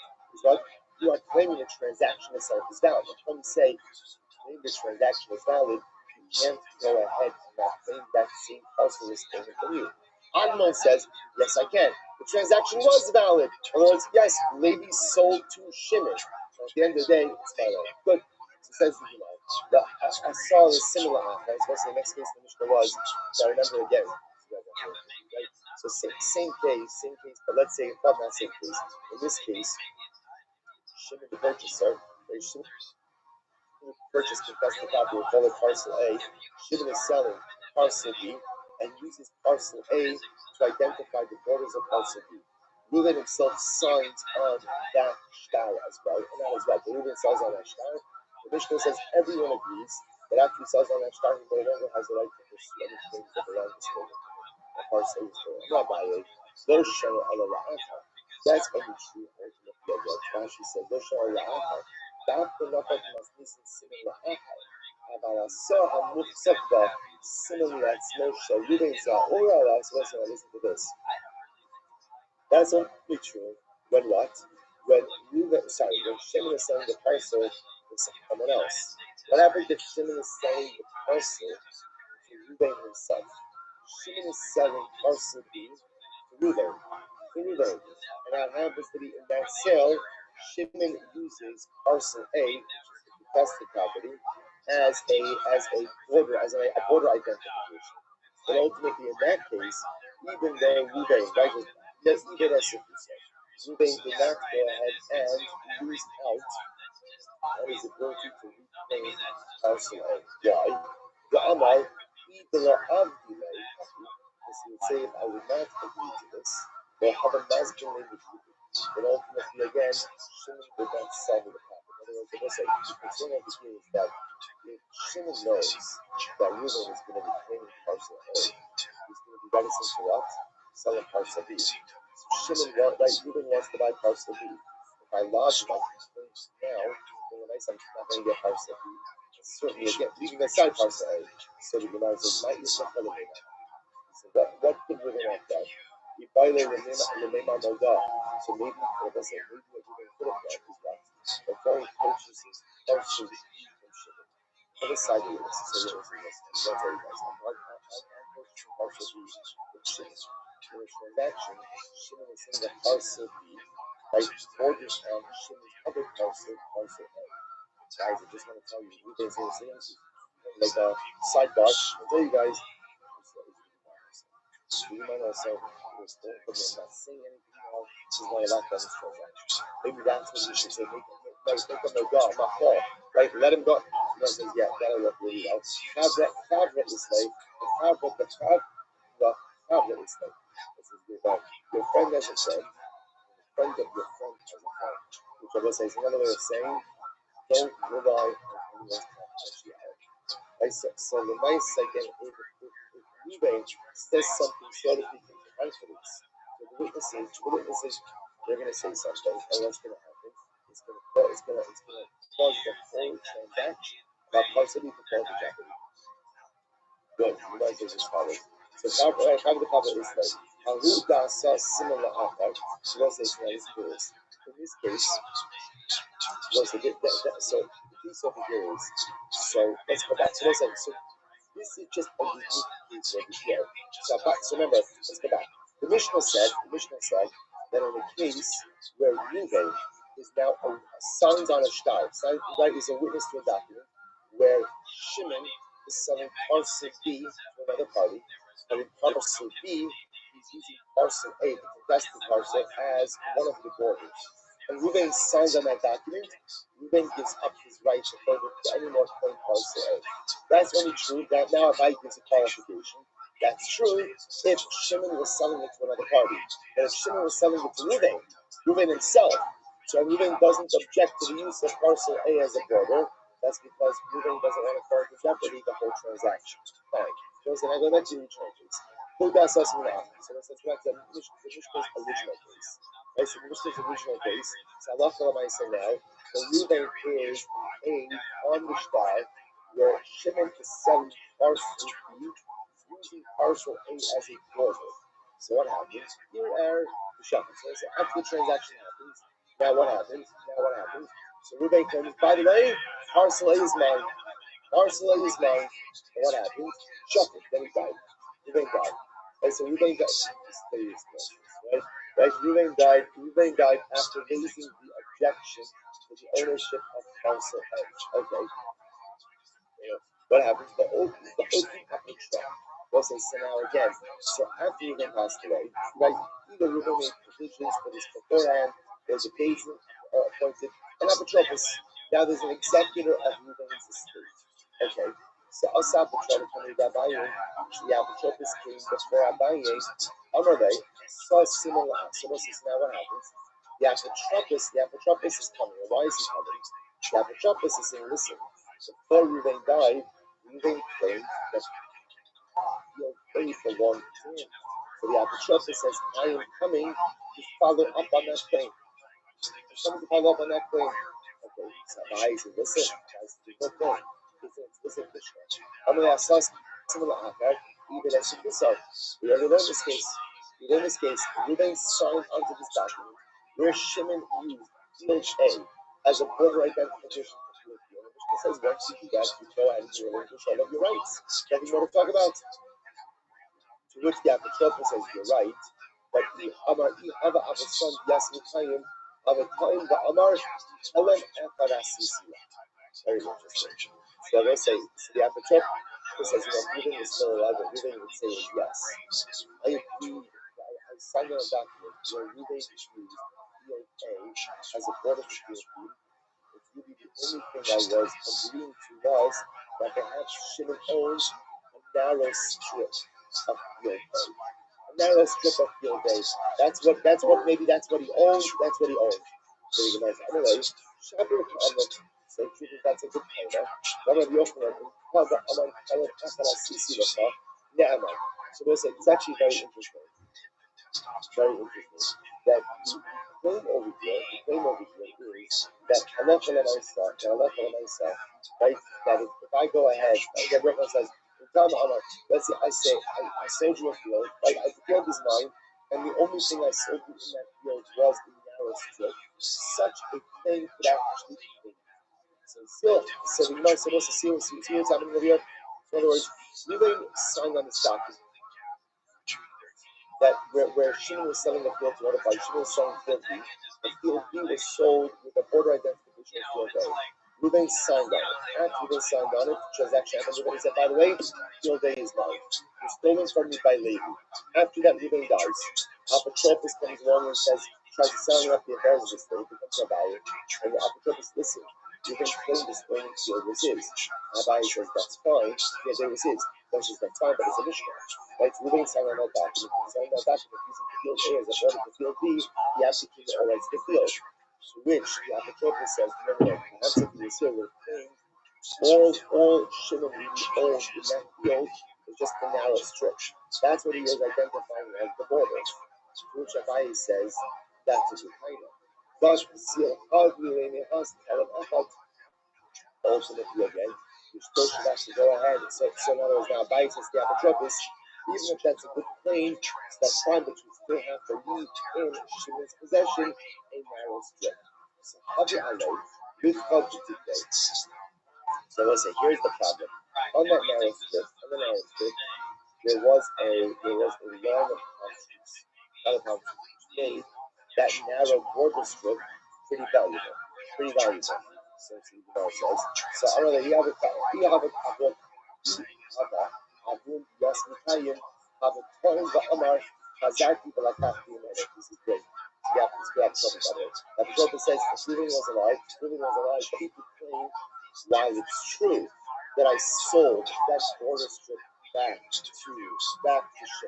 You are claiming the transaction itself is valid. When you say claim the transaction is valid, you can't go ahead and not claim that same parcel is taken from you. Admon says, yes, I can. The transaction was valid. In other words, yes, Levi sold to Shimon. So at the end of the day, it's valid. Good. So says the Gemara. I saw a similar offer, especially the next case the Mishnah was. So I remember again. Right? So same case, but let's say not that same case. In this case, Shimon the purchaser, purchased confessed the property with all of parcel A. Shimon is selling parcel B and uses parcel A to identify the borders of parcel B. Reuben himself signs on that shtar as well, and that is what Reuben sells on that shtar. The Mishnah says everyone agrees that after he sells on that shtar, he no longer has the right to pursue anything that belongs to him. A parcel is stolen. Not by a no show Allah. That's only true ultimately of what Rashi said. No show Allah. דווקא לא יכולת להכניס סימן לאחר, אבל הסוהר המוחזק בו סימן לעצמו של Reuben זה האור עליו, so listen to this. That's only true when what? When Shimon is selling the parcel to someone else. What happens if Shimon is selling the parcel to Reuben himself? Shimon is selling parcel B to Reuben. And what happens to be in that sale? Shimon uses parcel A, which is the contested property, as a border identification. But ultimately, in that case, even though Reuben, right, yes, even as Reuben did not go ahead and lose out on his ability to reclaim parcel A. Why? The Amal, either of delay, as he would say, if I would not agree to this, they have a masculine language. But ultimately, again, Shimon would not sell me the property. In other words, I say, the concern over here is that if Shimon knows that Reuben is going to be claiming parcel A, he's going to be reticent to what? Sell a parcel B. So Reuben wants to buy parcel B. If I lodge my complaint now, then when I say I'm not going to get parcel B, certainly again, leaving aside parcel A, so the Gemara says, might you not tell me that? So what could Reuben have done? He violated the name of God. So maybe what Reuben could have done is that before he purchases parcel B from Shimon, put aside the list. So listen, I'll tell you guys, I'm purchasing parcel B from Shimon. In a transaction, Shimon is saying that parcel B, right, borders on Shimon's other parcel A. Guys, I just want to tell you, Reuben is saying like a sidebar. I'll tell you guys. You might also understand from him not saying anything else. He's not allowed to this transaction. Maybe that's what you should say. Make him no go, not fall. Right? Let him go. He says, yeah, that'll work really well. Have that is slave. Have is slave. This is your friend has a friend, friend of your friend has a friend. Which I will say is another way of saying, don't rely on anyone's confidentiality. Right? So the nice again, if Ruben says something sort of in confidence, so the witnesses, they're going to say something, and what's going to happen? It's going to cause the whole transaction that partially to fall to jeopardy. Good. You might say as follows. So the Kabbalah is like, Ahu Dasa similar Akar. So let's say this. In this case, so the piece over here is, so let's go back. So this is just a unique case over here. So remember, let's go back. The Mishnah said that in a case where Ruvain is now signs on a shtar, right, is a witness to a document, where Shimon is selling parcel B to another party, and in parcel B, he's using parcel A, the contested parcel, as one of the borders. And Ruvain signs on that document. Ruvain gives up his right to further to any more claim parcel A. That's only true that now Abai gives a qualification. That's true if Shimon was selling it to another party. But if Shimon was selling it to Ruvain himself, so Ruvain doesn't object to the use of parcel A as a border, that's because Ruvain doesn't want to fall into jeopardy the whole transaction. Fine. So I go back to the original case. Who does us in the So let's go back to the Mishka's original case. Right, so the Mishka's original case, so Allah I say now, the Ruvain is A on the star, where Shimon is selling parcel B, using parcel A as a border. So what happens? Here are the shepherds. So after the transaction happens, now what happens? So Ruvain claims, by the way, parcel A is mine. Parcel A is mine. And what happens? Shepard, then he died. Ruvain died. Right, so Ruvain died. Right? Ruvain died after raising the objection to the ownership of parcel A. Okay. What happens? The open trap. We'll say, so now again, so after Ruvain passed away, right, either Ruvain made provisions for this beforehand, there's a patron appointed, an apotropos. Now there's an executor of Ruvain's estate. Okay, so Asaf Apotrop from Rabbi, the apotropos came before Rabbi, Amarve, saw similar. So this is now what happens. The apotropos is coming. Why is he coming? The apotropos is saying, listen, before Ruvain died, Ruvain claimed that he'll pay for one to him. So the apotropos says, I am coming to follow up on that claim. I'm coming to follow up on that claim. Okay, so Abai says, listen, guys, do no thing. Listen, Krishna. I'm going to ask us similar Akar, even as Shikusar. We already learned this case. Ruvain signed onto this document where Shimon used DHA as a border identification for field deal. Which says once you do that, you go and you relinquish all of your rights. Nothing more to talk about. To which the apotropos says, you're right, but Amar Hava Avason Yasmikayim Avakayim the Amar Helen Akarasisila. Very interesting. So let's say, so the apotropos says, Ruvain is still alive, and Ruvain would say yes. I signed on a document where Ruvain used DHA as a border for field deal. It's really the only thing I was agreeing to was that perhaps Shimon owns a narrow strip of field day. A narrow strip of field day. That's what he owns. So you can anyway, Shabir Ka'amet, so that's a good point. Rabbi Yochanan, so it's actually very interesting. That the claim over here is that Allah right? That if I go ahead, the Rebbe says, let's say I sold you a field, right? The field is mine, and the only thing I sold you in that field was a narrow strip. Such a thing could actually be made. So we're supposed to see what's happening over here. So in other words, Ruvain signed on this document that where Shimon was selling the field to other parties, Shimon was selling field B. The field B was sold with a border identification of field A. Ruvain signed on it. After Ruvain signed on it, the transaction happened. Ruvain said, by the way, field A is mine. It was stolen from me by Levi. After that, Ruvain dies. Apotropos comes along and tries to sell up the affairs of the state, becomes Rabbi, and the Apotropos listens. Ruvain claimed the stolen field was his. Rabbi says, that's fine. Yeah, there was his. that's fine, but it's a Mishnah. Right? So Ruvain signed on that document. He signed that document using the field A as a border to field B. He abdicated all rights to the field. To which the Apotropos says, no, perhaps if he was here, would have claimed all Shimon really owned in that field is just the narrow strip. That's what he is identifying as the border. To which Abai says, that's a good kind of. But Zil Hagli has ultimately again, you still should have to go ahead. So in other words, now Abai says the Apotropos, even if that's a good claim, that's fine, but you still have to leave in Shimon's possession a narrow strip. So Habi Alei, with Hagli. So we'll say, here's the problem. On that narrow strip, there was a line of palm trees, not a palm tree, which made that narrow border strip pretty valuable. So see what it says. So I don't know, you have a Abun Yasmitayim, have a Torin Ba'amar, Hazaki Balakati, this is great. Yeah, it's great trouble about it. Now the Prophet says, if Reuben was alive, he could claim why it's true that I sold that border strip back to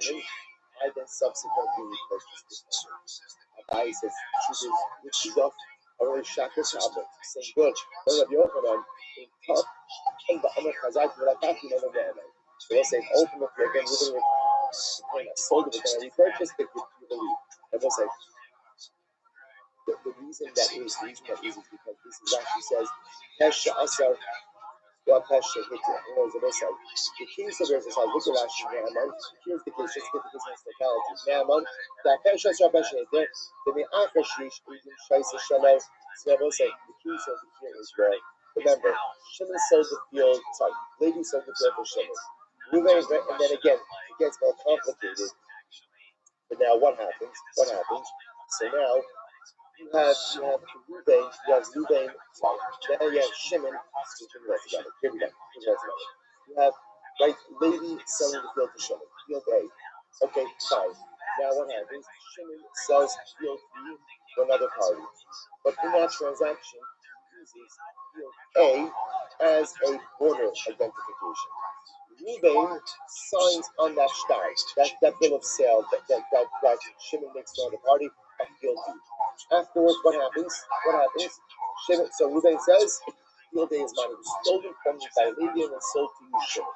Shimon. I then subsequently repurchased it. Abai says, which is off already shaka tablet, saying, good, but Rabbi Yochanan, in top, and the Amar Chazak, Mulakati, no, so they'll say, ultimately, again, Reuben I sold it, and I repurchased it, you believe. And they'll say, the reason that is because this is actually says, Pesha Asar, Pesha Hikya. In other words, the king said there's a side, look at Rashi, Naaman. Here's the case, just to get the business locality. Naaman, that Pesha Asar, Pesha Hikya, the Me'achashish, Eden Shaisa Shalom. So I will say, the king said the here is where, remember, Shimon sold the field, Levi sold the field for Shimon. And then again, it gets more complicated. But now what happens? So now, you have Reuben, now you have Shimon, here we go. You have, right, Levi selling the field to Shimon, field A. Okay, fine. Now what happens? Shimon sells field B to another party. But in that transaction, he uses field A as a border identification. Reuben signs on that shtar, that bill of sale that Shimon makes to another party of field B. Afterwards, what happens? Shimon, so Reuben says, field A is mine. It was stolen from me by Levi and sold to you, Shimon.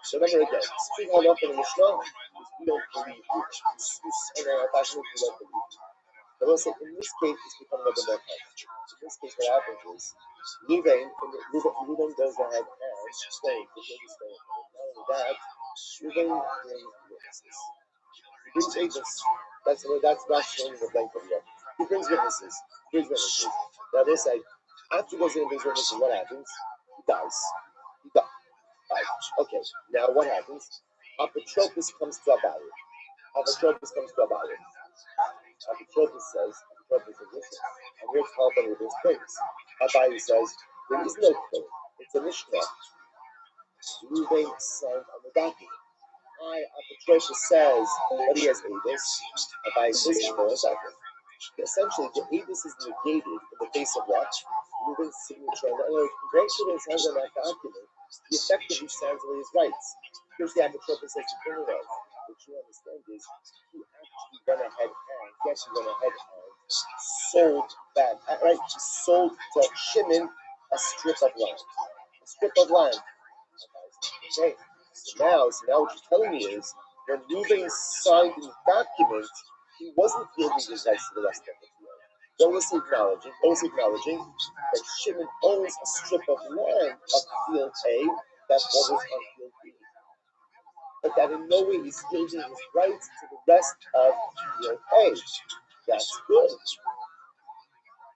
So remember again, speak how up in the Mishnah is we don't believe you. And our passion is we don't believe you. But also, in this case, it's becoming a little bit more complicated. In this case, what happens is, Reuben goes ahead and claims that they was stolen. Not only that, Reuben brings witnesses. He brings agents. That's showing the blank from here. He brings witnesses. Now they say, after he goes in and brings witnesses, what happens? He dies. Okay, now what happens? Apotropos comes to Abai. Apotropos says, listen, I'm here to help him with his things. Abai says, there is no claim. It's a Mishnah. Reuben signed on the document. Apotropos says, but he has Avis. Abai says, no, exactly. Essentially, the Avis is negated in the face of what? Reuben's signature. In other words, once Reuben signs on that document, he effectively stands away his rights. Here's the Apotropos says, no. What you understand is, he actually went ahead and sold that, right? He sold to Shimon a strip of land. Okay. So now what you're telling me is, when Reuben signed the document, he wasn't yielding his rights to the rest of the field. What was he acknowledging? That Shimon owns a strip of land of field A that borders on field B. But that in no way he's yielding his rights to the rest of field A. That's good.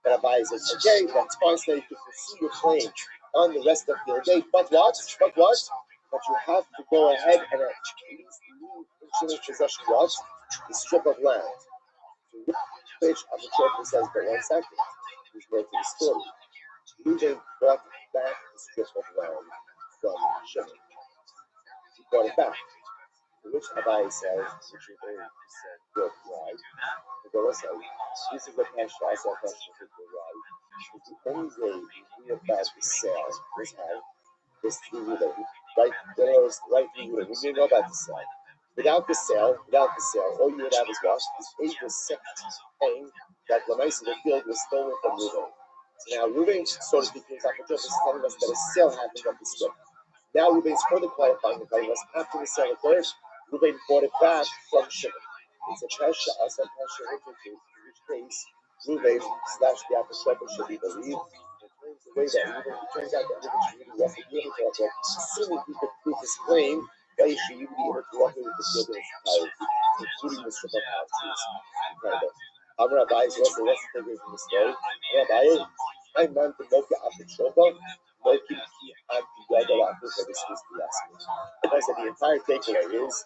And Abai says, okay, that's fine, so you can pursue your claim on the rest of field A. But what? But you have to go ahead and at least leave in Shimon's possession what? The strip of land. Which Apotropos says, but 1 second. He's going to the story. Reuben brought back the strip of land from Shimon. He brought it back. To which Abai says, which is very good, right? The Torah says, this is the Pesha, I saw Pesha to the right. Because the only way we knew about the sale was how this through Reuben. right? In other words, right? We didn't know about the sale. Without the sale, all you would have is what? Is a receipt saying that the mice in the field was stolen from Reuben. So now Reuben, so to speak, is telling us that a sale happened of the script. Now Reuben's further clarifying and telling us after the sale occurred, Reuben bought it back from Shimon. It's a pesha, some pesha interchange, in which case Reuben slash the apostrophe should be believed. The way that Reuben, it turns out that Reuben should really wasn't able to walk, assuming he could prove his claim that he should even be able to walk with the field in its entirety, including the strip of house trees. Incredible. Rabbi is also what's the takeaway from the story. Rabbi, I meant to make the apostrophe. Making key anti-yada for this is the aspect. I said the entire takeaway is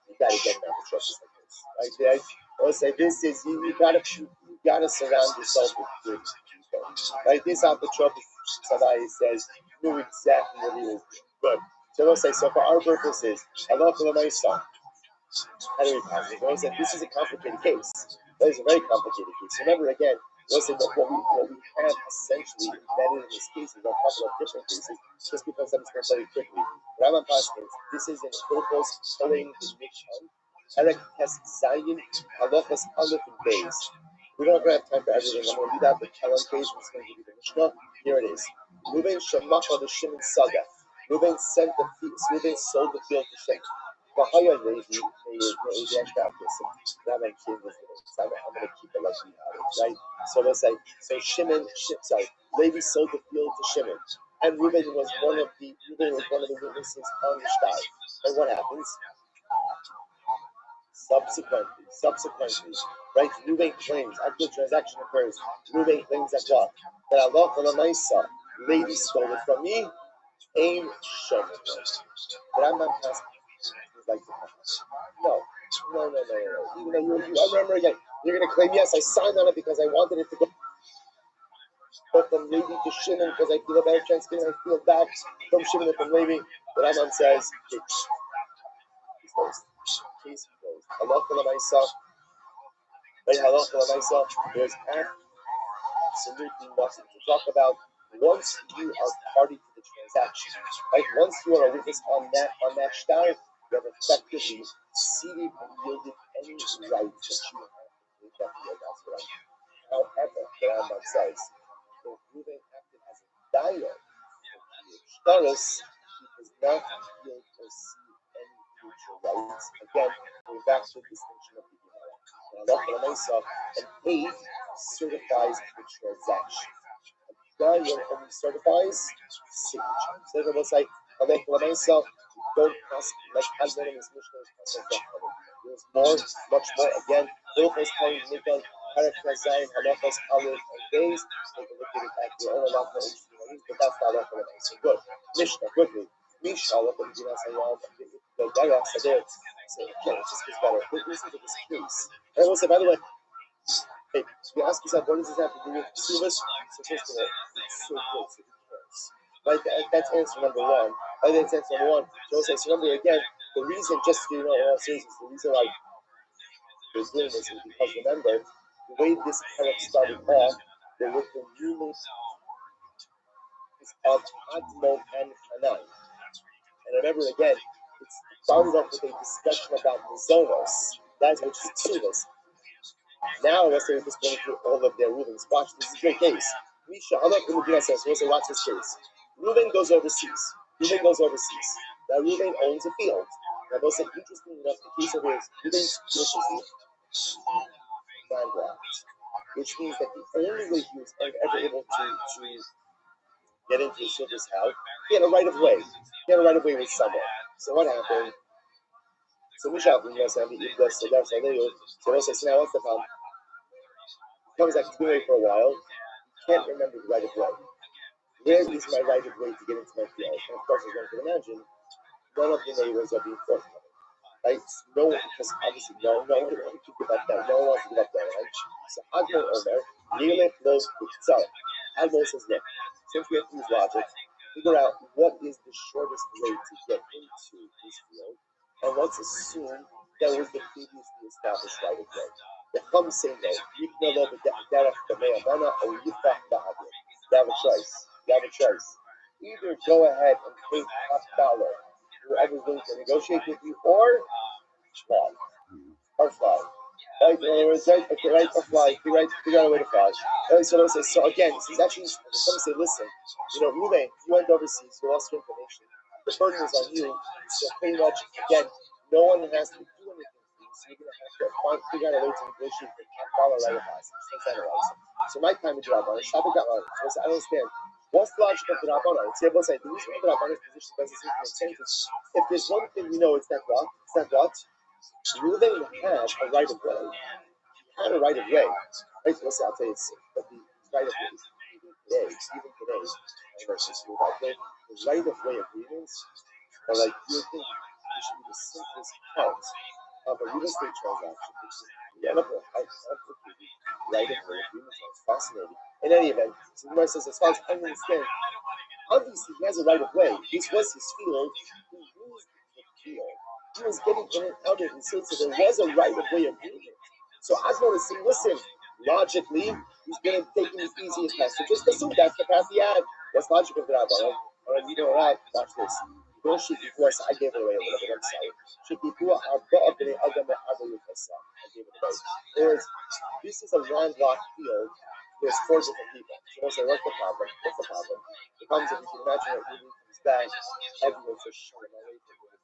you gotta get an apostrophe like this. Right? I say this is you gotta surround yourself with good people. Right? This apostrophe Sadai says knew exactly what he was doing. Good. So we'll say so for our purposes, Allah for the son. This is a complicated case. That is a very complicated case. Remember again, listen, what we have essentially embedded in this case is a couple of different cases, just because I'm going very quickly. Rambam Paskins, this is in Hilchos Kohen Mishan, Erek Tes Zayin, Halachas Aleph and Beis. We don't have time for everything. I'm going to read out the Kalan case, which is going to give you the Mishnah. Here it is. Reuben Shemacha the Shimon Saga. Reuben sold the field to Shimon. I'm going to keep it like we have it, right? So let's say, Levi sold the field to Shimon, and Reuben was one of the witnesses on the shtar. And what happens? Subsequently, right? Reuben claims after the transaction occurs. Reuben claims that what? That Allah Maisa, Levi stole it from me. Aim Shimon. But I'm not passing. Like no. Even though I remember again, you're going to claim, yes, I signed on it because I wanted it to go from Levi to Shimon because I feel a better chance getting I feel back from Shimon and from Levi. But Rambam says, case closed. Case closed. Halacha l'maisa. There's absolutely nothing to talk about once you are party to the transaction. Right? Once you are a witness on that shtar, you have effectively ceded and yielded any right that you have to take that field. That's what I mean. However, the Rambam says, if Reuben acted as a dyer for shtaros, he does not yield or cede any future rights. Again, going back to the distinction of the Gemara. An aid certifies the transaction. A dyer only certifies signature. So it will say, don't ask like Hazman in this Mishnah. There's more, much more. Again, Hilchos Kohen Mikon, Perek Zayin, Halachos Aleph and Beis. Take a look at it at your own halacha, but that's the halacha of it. So good. Mishnah, quickly. Mishnah, halacha of Dinas Hayam, the Dara Sadet. So again, it just gets better. Listen to this case. And I will say, by the way, hey, you ask yourself, what does this have to do with service? So first of all, it's so good, so who cares? Right, that's answer number one. Right, that's answer number one. So remember again, the reason, just so you know, all seriousness, the reason why we're doing this is because remember, the way this parak started off, there was the unit of Admon and Hanan. And remember again, it started off with a discussion about Mizonos, that's which is service. Now, let's say we're just going through all of their rulings. Watch, this is a great case. Misha, Allah says, we'll say, watch this case. Reuben goes overseas. Now, Reuben owns a field. Now, we'll say, interesting enough, the case of his, Reuben's field is landlocked, which means that the only way he was ever able to get into his father's house, he had a right of way. He had a right of way with someone. So what happened? So Misha, so let's say, now what's the problem? Comes back, he's been away for a while, can't remember the right of way. Where is my right of way to get into my field? And of course, as one can imagine, none of the neighbors are being forthcoming. Right? No one, because obviously, no one wants to give up that. No one wants to give up that, right? So Admon Omer, Nilech knows B'Tzar. Admon says, look, since we have to use logic, figure out what is the shortest way to get into this field, and let's assume that was the previously established right of way. The Chum say no. You can know the derech b'me'amana or yifach ba'avir. You have a choice. Either go ahead and pay $5 whoever's willing to negotiate with you, or fly. Or fly. Right? In other words, right? Okay, right? Or fly. Figure out a way to fly. Right? So again, this is actually, some say, listen, Ruben, you went overseas, you lost your information. The burden is on you. So pretty much, again, no one has to do anything for you. So you're going to have to figure out a way to negotiate the dollar right of passage. So my time with the Rabbanan, Shabbat got on. So I don't understand. What's the logic of the Rabbanan? It's able to say, the reason why the Rabbanan's position doesn't seem to make sense is, if there's one thing we know, it's that what? Ruben had a right of way. He had a right of way. Right? So I'll tell you, but the right of way, even today, versus the right of way agreements are like, you think it should be the simplest part of a real estate transaction. Yeah, look, I complicated right of way agreements. It's fascinating. In any event, so the says, as far as I understand, obviously he has a right of way. This was his field. He used the field. He was getting in and out of the field, so there was a right of way agreement. So Asmon is saying, listen, logically, he's going to take the easiest path. So just assume that's the path he had. That's logic of the Rabbi. All right, you know what? Watch this. Don't shoot before I gave it away a little bit. I'm sorry. Shoot before I brought up in the other I gave it away. Whereas this is a landlocked field. There's four different people. So we'll say, what's the problem? What's the problem? The problem is, if you can imagine that when he comes back, everyone's just showing away from him.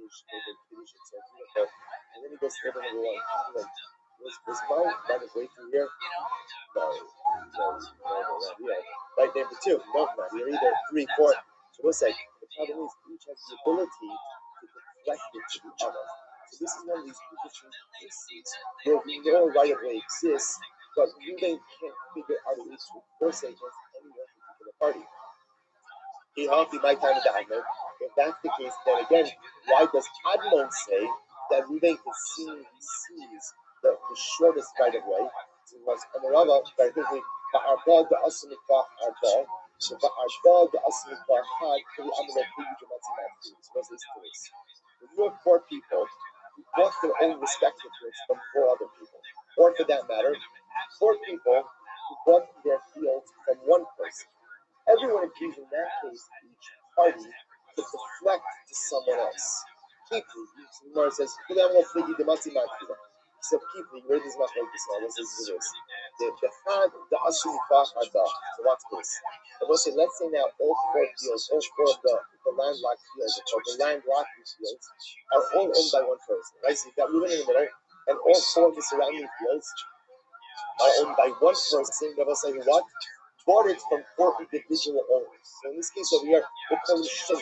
It's so beautiful. And then he goes to number one. Like, was my right of way through here? No, not here. Right, number two, no, not here either. 3, 4. So we'll say, the problem is, each has the ability to deflect it to the other. So this is one of these positions cases where we know a right of way exists, but you then can't figure out a way to enforce it against any one particular party. He hardly my time of the Admon. If that's the case, then again, why does Admon say that Ruben is sees the shortest right of way? And the Rava, very quickly, Ba'arbal the Asimikah Arbal, so Ba'arbal the Asimikah Had, for the Amalek, the Yujamatzi. Suppose this is when you have 4 people who bought their own respective goods from 4 other people, or for that matter, 4 people who bought their fields from 1 person. Everyone agrees in that case, each party could deflect to someone else. Keeply, Gemara says, so Keeply, where does not like this now? Let's listen to this. The Had, the Asum Bach Ada. So what's this? And we'll say, let's say now all 4 fields, all 4 of the landlocked fields, or the landlocked fields, are all owned by 1 person. Right? So you've got Reuben in the middle, and all 4 of the surrounding fields are owned by 1 person. But we'll say, what? Bought it from 4 individual owners. So in this case over here, we'll call him Shimon.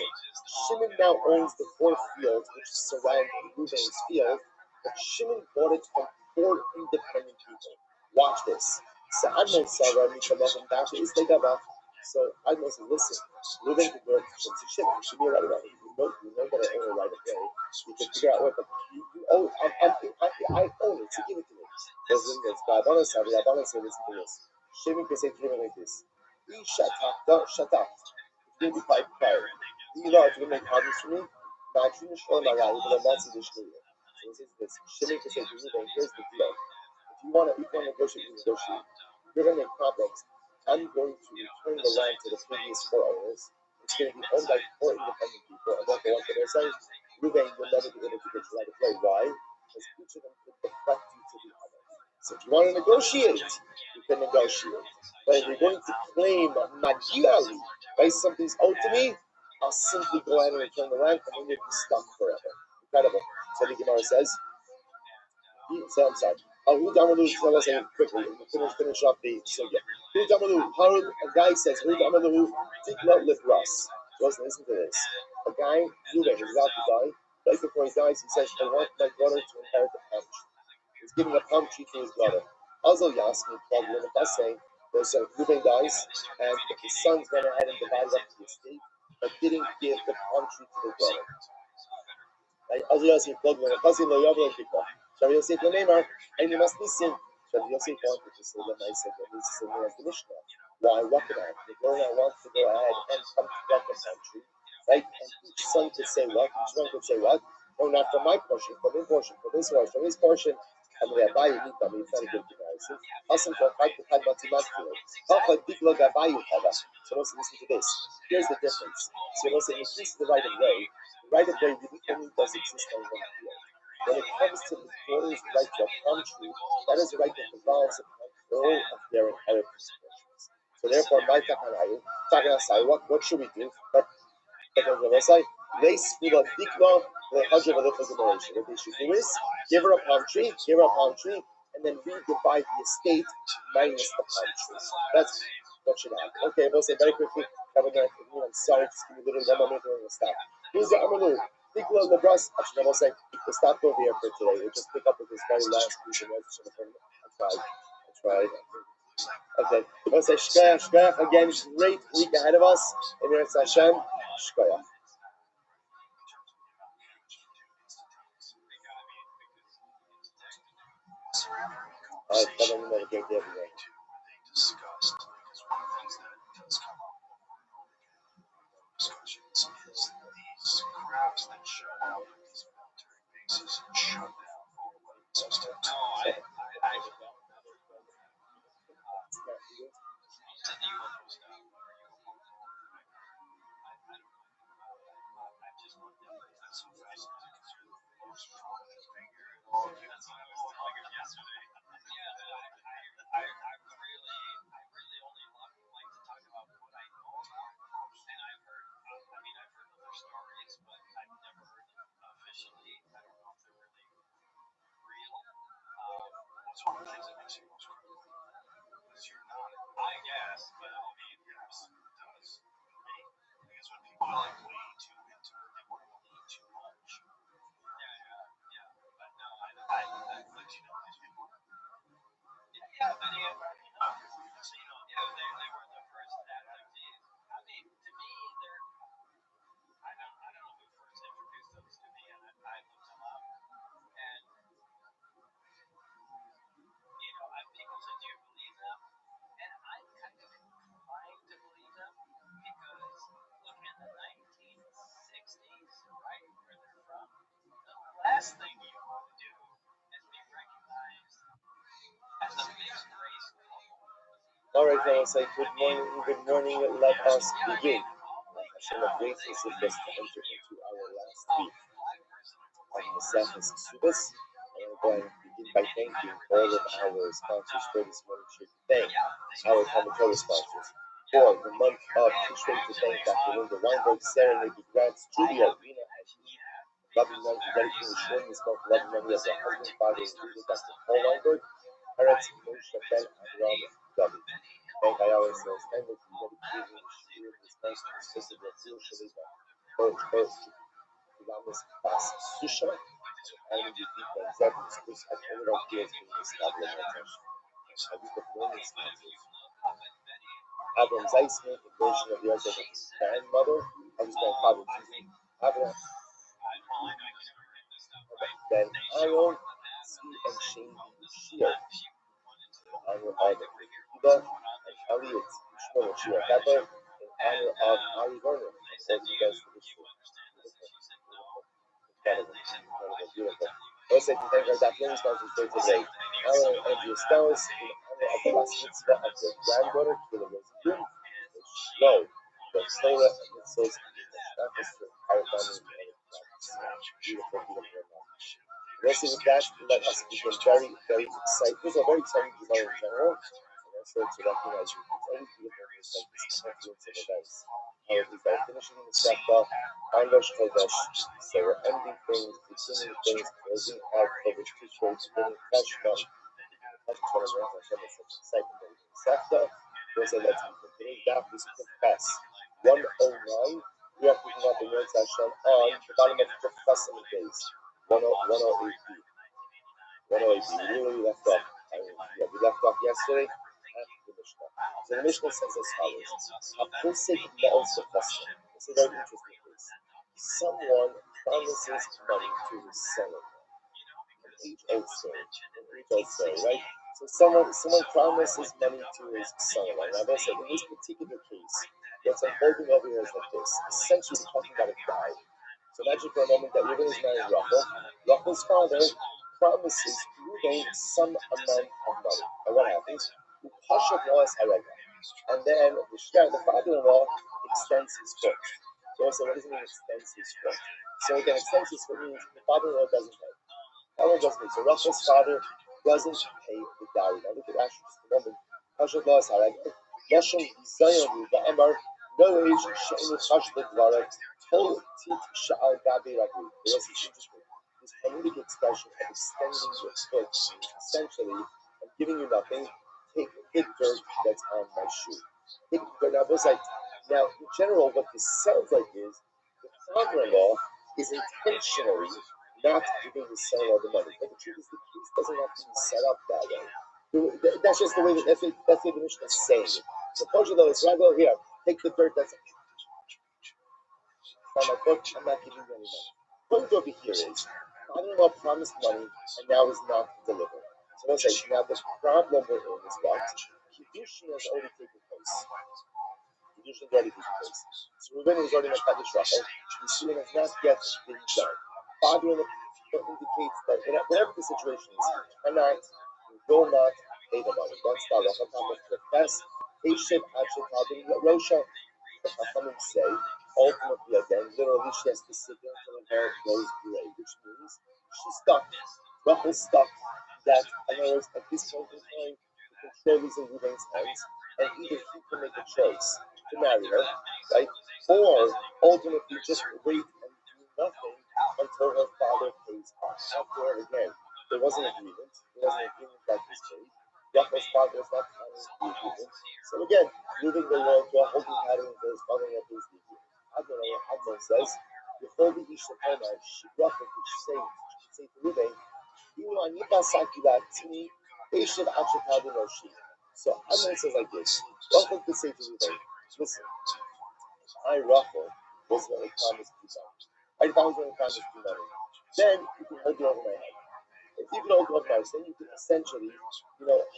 Shimon now owns the 4 fields which surround Reuben's field, but Shimon bought it from 4 independent people. Watch this. So Admon Sarah Michamachim Dasha is the Gabach. So Admon says, listen, Reuben can go to Shimon. It should be a right away. You know that I own a right away. You can figure out what, but you own I own it, so give it to me. There's Rabbanan Sarah, Rabbanan says, listen to this. Shimon can say to him like this. Shut up. If you be quiet. You know, if you make problems for me, not you show my right, but I'm not saying this. So he says this. Shimon can say to him, here's the deal. If you want to negotiate, you negotiate. You're going to make problems. I'm going to return the land to the previous 4 owners. It's going to be owned by 4 independent people. And what they want for their side, Reuben will never be able to get you right of way. Why? Because each of them could deflect you to the other. So if you want to negotiate, you can negotiate. But if you're going to claim magiali, right, something's owed to me, I'll simply go ahead and return the land, and then you'll be stuck forever. Incredible. So the Gemara says, I'm sorry. Who Damalu, tell us quickly, finish off the sugya. Who Damalu, a guy says, Who Damalu, Tikla Libras. Listen to this. A guy, Ruben, is about to die. Right before he dies, he says, I want my brother to inherit the palm tree. He's giving a palm tree to his brother. Also, Yasmin plugged in by saying, Ruben dies, and his sons went ahead and divided up the estate, but didn't give the palm tree to the brother. Right? Also, Yasmin plugged in, Kasi lo yavlo kikwa. Rabbi Yosef Lememar, and you must listen. Rabbi Yosef wanted to say the nice and this is the Mishnah. Why? What can I? The Gemara wants to go ahead and come to that country, right? And each son could say what? Each one could say what? No, not from my portion, from his portion, from his portion, from his portion. I'm going to buy you. It's not a good comparison. Awesome for fight to fight about Timasculo. So let's listen to this. Here's the difference. So let's say in the case of the right of way, right of way really only does exist on one field. When it comes to the daughter's right to a palm tree, that is a right that devolves upon all of their inheritance portions. So therefore, my takanasai, what should we do? What they should do is give her a palm tree, and then we divide the estate minus the palm tree. That's what should happen. Okay, we'll say very quickly. I'm sorry, just give me a little 1 minute and we'll stop. Who's the Amalu? Nicola Lebras. Actually, we'll say we'll stop over here for today. We'll just pick up with this very last piece of notes. I tried. Okay, we'll say Shkoyach again. Great week ahead of us. Emir Hashem. Shkoyach. All right, tell them another great day everybody. Discussions is these crowds that show up at these military bases and shut down all weapons. What's one of the things that makes you most critical? Because you're not, I guess, but I mean, yes, it does. Because when people are like way too into it, they want to lean too much. Yeah. But no, I let you know these people. Yeah, but they were the first adoptees. I mean, to me, they're, I don't know who first introduced those to me, and I looked them up, and people said, do you believe them? And I'm kind of inclined to believe them because, look, in the 1960s, right, where they're from, the last thing you want to do is be recognized as a mixed race couple. All right, fellas, say good morning, let us begin. Hashem of grace is with us to enter into our last week of Masechus Kesubos. I want to go ahead and begin by thanking all of our sponsors for this morning. Should thank our Talmud sponsors for the month of Tishrei, to thank Dr. Linda Weinberg, Sarah Lady Grants, Julia, Rina, and loving them for dedicating the short this month, loving them as a husband, father, and leader, Dr. Paul Weinberg, Eretz Moshe Ben Avram David. Thank our sales members for dedicating the short this month, and assisted with Zil Shaliba, both Lamas Bas Susha, and the people of Zeb, and Spus, and all of our kids in this establishment. A week of learning sponsors. Avram Zeisman, the version of the other grandmother, I was my father, Avram. Then Aaron, Sue, and Shane Shia, in honor of Eva and Elliot, Shmuel Shia Pepper, in honor of Ari Werner, and all you guys for this show. Beautiful. Also, to thank our Daphlin sponsors for today. Alan and Andrea Stellis, in honor of the last mitzvah of their granddaughter, Kila Rosenblum, and Shlo, the Torah and Mitzvahs, and the Shnafis for our family and beautiful. And also with that, let us begin very, very excited. This is a very exciting Gemara in general, and also to recognize you. It's always beautiful when it's like this confluence of events. How it is that finishing the chapter, Eindosh Kodesh, so we're ending things, beginning things, closing out Kodesh Tishrei, beginning fresh from Hashem is such excitement that we can chapter. Also, let's be continuing that. We confess 109. We are picking up the words Hashem on the bottom of the Chasam days. 108b. We literally left off. We left off yesterday after the Mishnah. So the Mishnah says as follows: This is a very interesting case. Someone promises money to his son-in-law. An age-old story, right? So someone promises money to his son-in-law. Now, listen, in this particular case, what's unfolding over here is like this. Essentially, we're talking about a guy. So imagine for a moment that Reuben is marrying Rachel. Rachel's father promises Reuben some amount of money. And what happens? And then the father-in-law extends his foot. So also, what does it mean extends his foot? So again, extensions for means the father-in-law doesn't pay. Father doesn't pay. So Rachel's father doesn't pay the dowry. Now look at Rashi just a moment. Hashem lost Harag. Yashim Zion Va'amar no age she'enu chashbet dvarak tol tit sha'al gabi rabbi. The rest is interesting. This Talmudic expression of extending your foot means essentially I'm giving you nothing. Take the dirt that's on my shoe. Take the dirt. Now, both sides. Now, in general, what this sounds like is the father-in-law is intentionally not giving his son-in-law the money. But the truth is, the case doesn't have to be set up that way. That's just the way that's the Mishnah is saying it. The Posha though is right here. Take the dirt that's on my foot. I'm not giving you any money. Point over here is father-in-law promised money and now is not delivering. So let's say now the problem we're in is what Kiddushin has already taken place. Kiddushin has already taken place. So Reuben is already in a Kaddish Rachel. Yisrael has not yet been done. Father-in-law indicates that whatever the situation is, he cannot, he will not pay the money. That's the Rachel Tamach Profess. Eshev Achel Tabin Rosha. The Chachamim say, ultimately again, literally she has to sit there until her hair goes gray, which means she's stuck. Rachel's stuck. That, in other words, at this point in time, the control is in Reuben's hands, and either he can make a choice to marry her, right, or ultimately just wait and do nothing until her father pays her. After all, again, there was an agreement. There was an agreement that was made. Rachel's father was not honoring the agreement. So again, moving the law to a holding pattern until his father pays the agreement. Admon says, "Before the Isha Omar, she Rachel could say to Reuben, so Admon says like this, Rachel could say to Reuben, listen, I, Rachel, was going to promise you money. If I was going to promise you money, then you can hold it over my head. If you can hold it over my head, then you can essentially,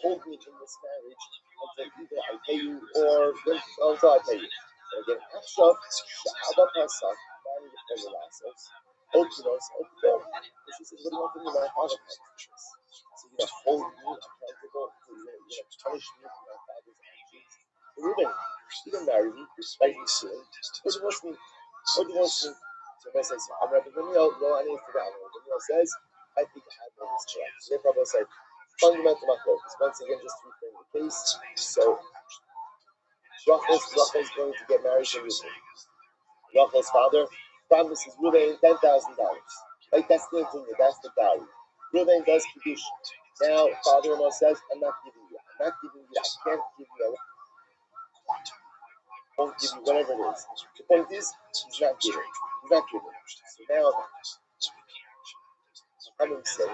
hold me in this marriage until either I pay you or until I pay you. And again, Achshav, Sha'aba Pasach, Mani Yifel Lasos, Okinos, Okidom. And she says, what do you want from me? My father promised this. So you're going to hold me accountable, you're going to punish me for my father's actions. Reuben, you don't marry me, despite me sin. What do you want me? What do you want me? So if I say, so I'm Rabbi Daniel, no, I need to forget. Rabbi Daniel says, I think Admon is correct. So they probably said, fundamental machlokes. Once again, just to reframe the case. So Rachel's going to get married to Reuben. Rachel's father promises Reuben $10,000. Like that's the intimate, that's the dowry. Reuben does kiddush. Now father-in-law says, I'm not giving you. I can't give you. I won't give you whatever it is. The point is, he's not giving. So now, I'm going to say,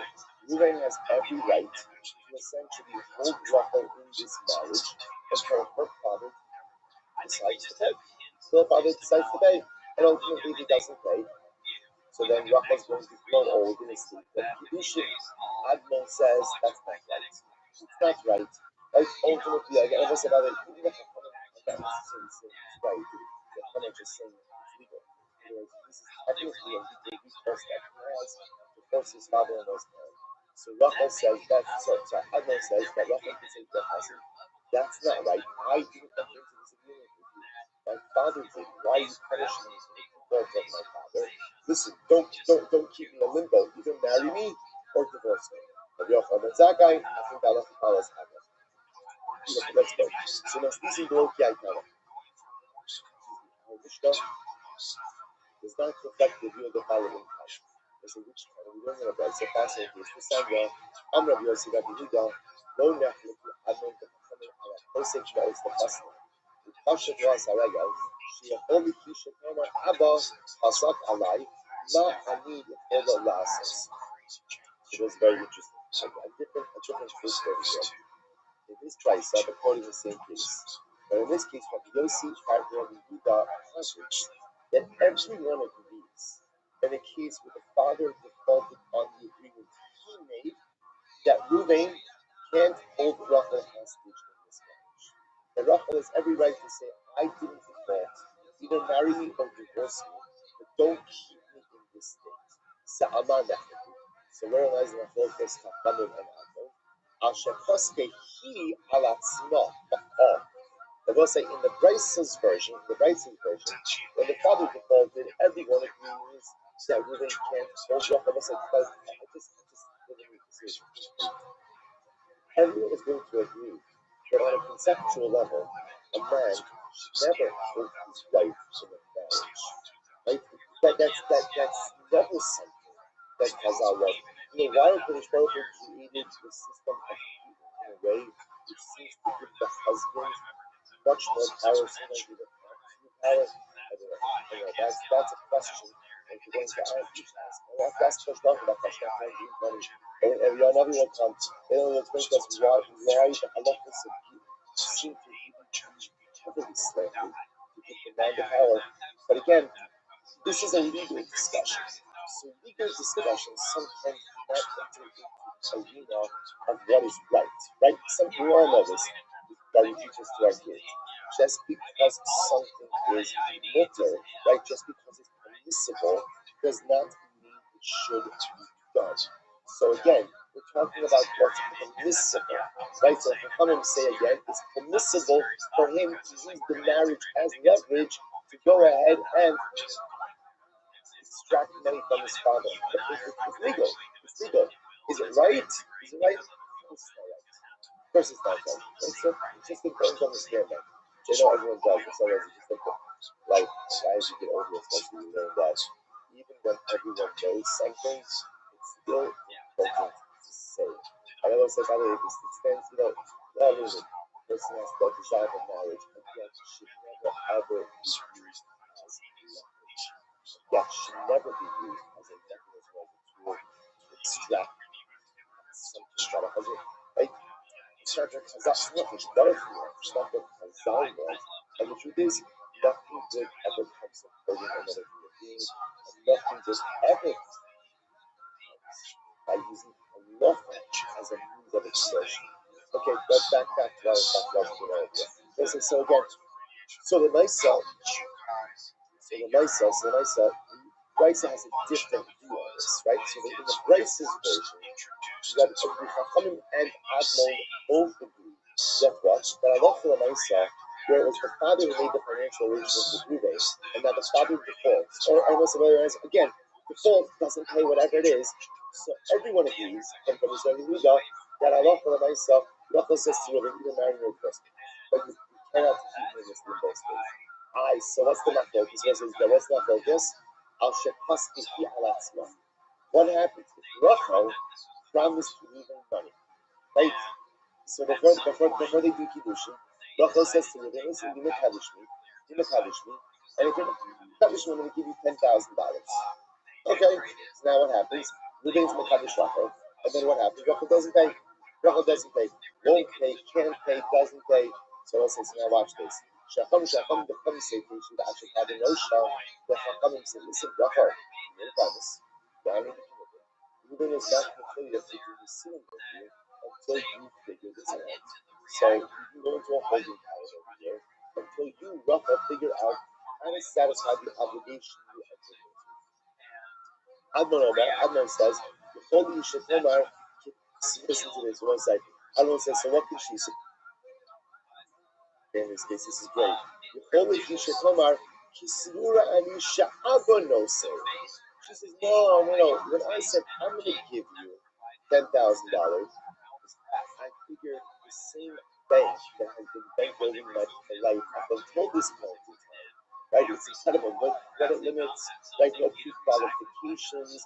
Reuben has every right to essentially hold Rachel in this marriage until her father decides to pay. So her father decides to pay, and ultimately he doesn't pay. So then Rachel's going to grow old in a state that Kiddushin, Admon says that's not right. It's not right. Like ultimately, like I said about it, even if I'm not necessarily saying it's right, I'm not just saying it's legal. This is technically a legal recourse that he has to force his father-in-law's hand. So Rachel says Admon says that Rachel can say to her husband, that's not right. I didn't enter into this agreement with you. My father did. Why are you punishing me for the fault of my father? Listen, don't keep me in limbo. Either marry me or divorce me. That guy, I think Allah has happened. Let's go. So now, this is the okay Our Mishnah does not reflect the view of the following time. There's a rich time. We don't know about it. It's a fascinating case. This time, I'm Rabbi Yossi, Rabbi Huda, no Neflik, Admon, the Chachamim, Allah, Kosek, Shvaos, the Chasna. The Pashat was Haragal, שיכול לפי שתאמר אבא חסק עליי, מה אני יכול לעשות? It was very interesting. A different twist over here. In this case, I'm quoting the same case. But in this case, Rabbi Yossi, Rabbi Yehuda, that everyone agrees in a case where the father defaulted on the agreement he made, that Reuben can't hold Rachel hostage in this marriage. And Rachel has every right to say, I didn't default. Either marry me or divorce me, but don't keep me in this state. So we're analyzing the whole case of Chachamim and Admon. Al shechoske hi al atzma b'chol. That will say in the Bryce's version, when the father defaulted, everyone agrees that Reuben can't hold Rachel. I said, but everyone is going to agree that on a conceptual level, a man should never hold his wife in a marriage. Right? That's never something that Chazal wrote. Why British Baruch created the system of in a way which seems to give the husband much more power, sometimes even absolute power? I don't know. That's a question. And you're going to ask. And that's Kosh Baruch that Kosh Baruch give money. And Your Navi will come. They will explain to us why the halachas of seem to heavily slanted to give the man the power. But again, this is a legal discussion. So legal discussions sometimes do not enter into arena of what is right. Right? We all know this that we teach this to our kids. Just because something is mutter, right? Just because it's permissible does not mean it should be done. So again, we're talking about what's permissible, right? So if we come and say again, it's permissible for him to use the marriage as leverage to go ahead and extract money from his father. It's legal. It's legal. Is it right? Is it right? Of course it's not right. It's just important to understand that. I know everyone does, but sometimes it's just like as you get older, especially you learn that even when everyone knows something, it's still important to say. I always say, by the way, this extends, everything. The person has the desire for marriage, but yet should never ever be used as leverage. Yet should never be used as a mechanism or a tool to extract something from a husband. Like, that's not much better for you. It's not what Chazal was. And the truth is, nothing good ever comes of hurting another human being, and nothing good ever comes by using halacha as a means of expression. Okay, but back to our idea. Listen, so again, the Maisa, Brisa has a different view on this, right? So in the Brisa's version, that Chachamim and Admon both agree that what? That Allah for the Maisa, where it was the father who made the financial arrangements with Ruvain, and that the father defaults, or almost again, default doesn't pay whatever it is. So everyone agrees, and from Israeli Huda, that Allah for the Maisa, Rachel says to Ruvain, either marry or divorce me, but you cannot keep me in this limbo state. So what's the focus? What's the focus? Al Shekhaskihi Alatzma. What happens if Rachel promised to leave him money? Right? So before they do Kiddushin, Rachel says to Reuben, listen, you mekadosh me, and if you're mekadosh me, I'm going to give you $10,000. Okay, so now what happens? Reuben's mekadosh Rachel, and then what happens? Rachel doesn't pay. Won't pay, can't pay, doesn't pay. So let's say, now watch this. Shacham, the Chum say, you should actually have no shal. The Chachamim say, listen, Rachel, you promise. Reuben is not going to tell you that he will be sitting with you until you figure this out. So you can go into a holding pattern over here until you, Rachel, figure out how to satisfy the obligation you entered into. Admon says, listen to this, one second. Admon says, so what can she say? In this case, this is great. She says, no. When I said I'm going to give you $10,000, I figured the same bank that has been bankrolling my life up until this point in time, right? It's incredible. No credit limits, right? No pre-qualifications,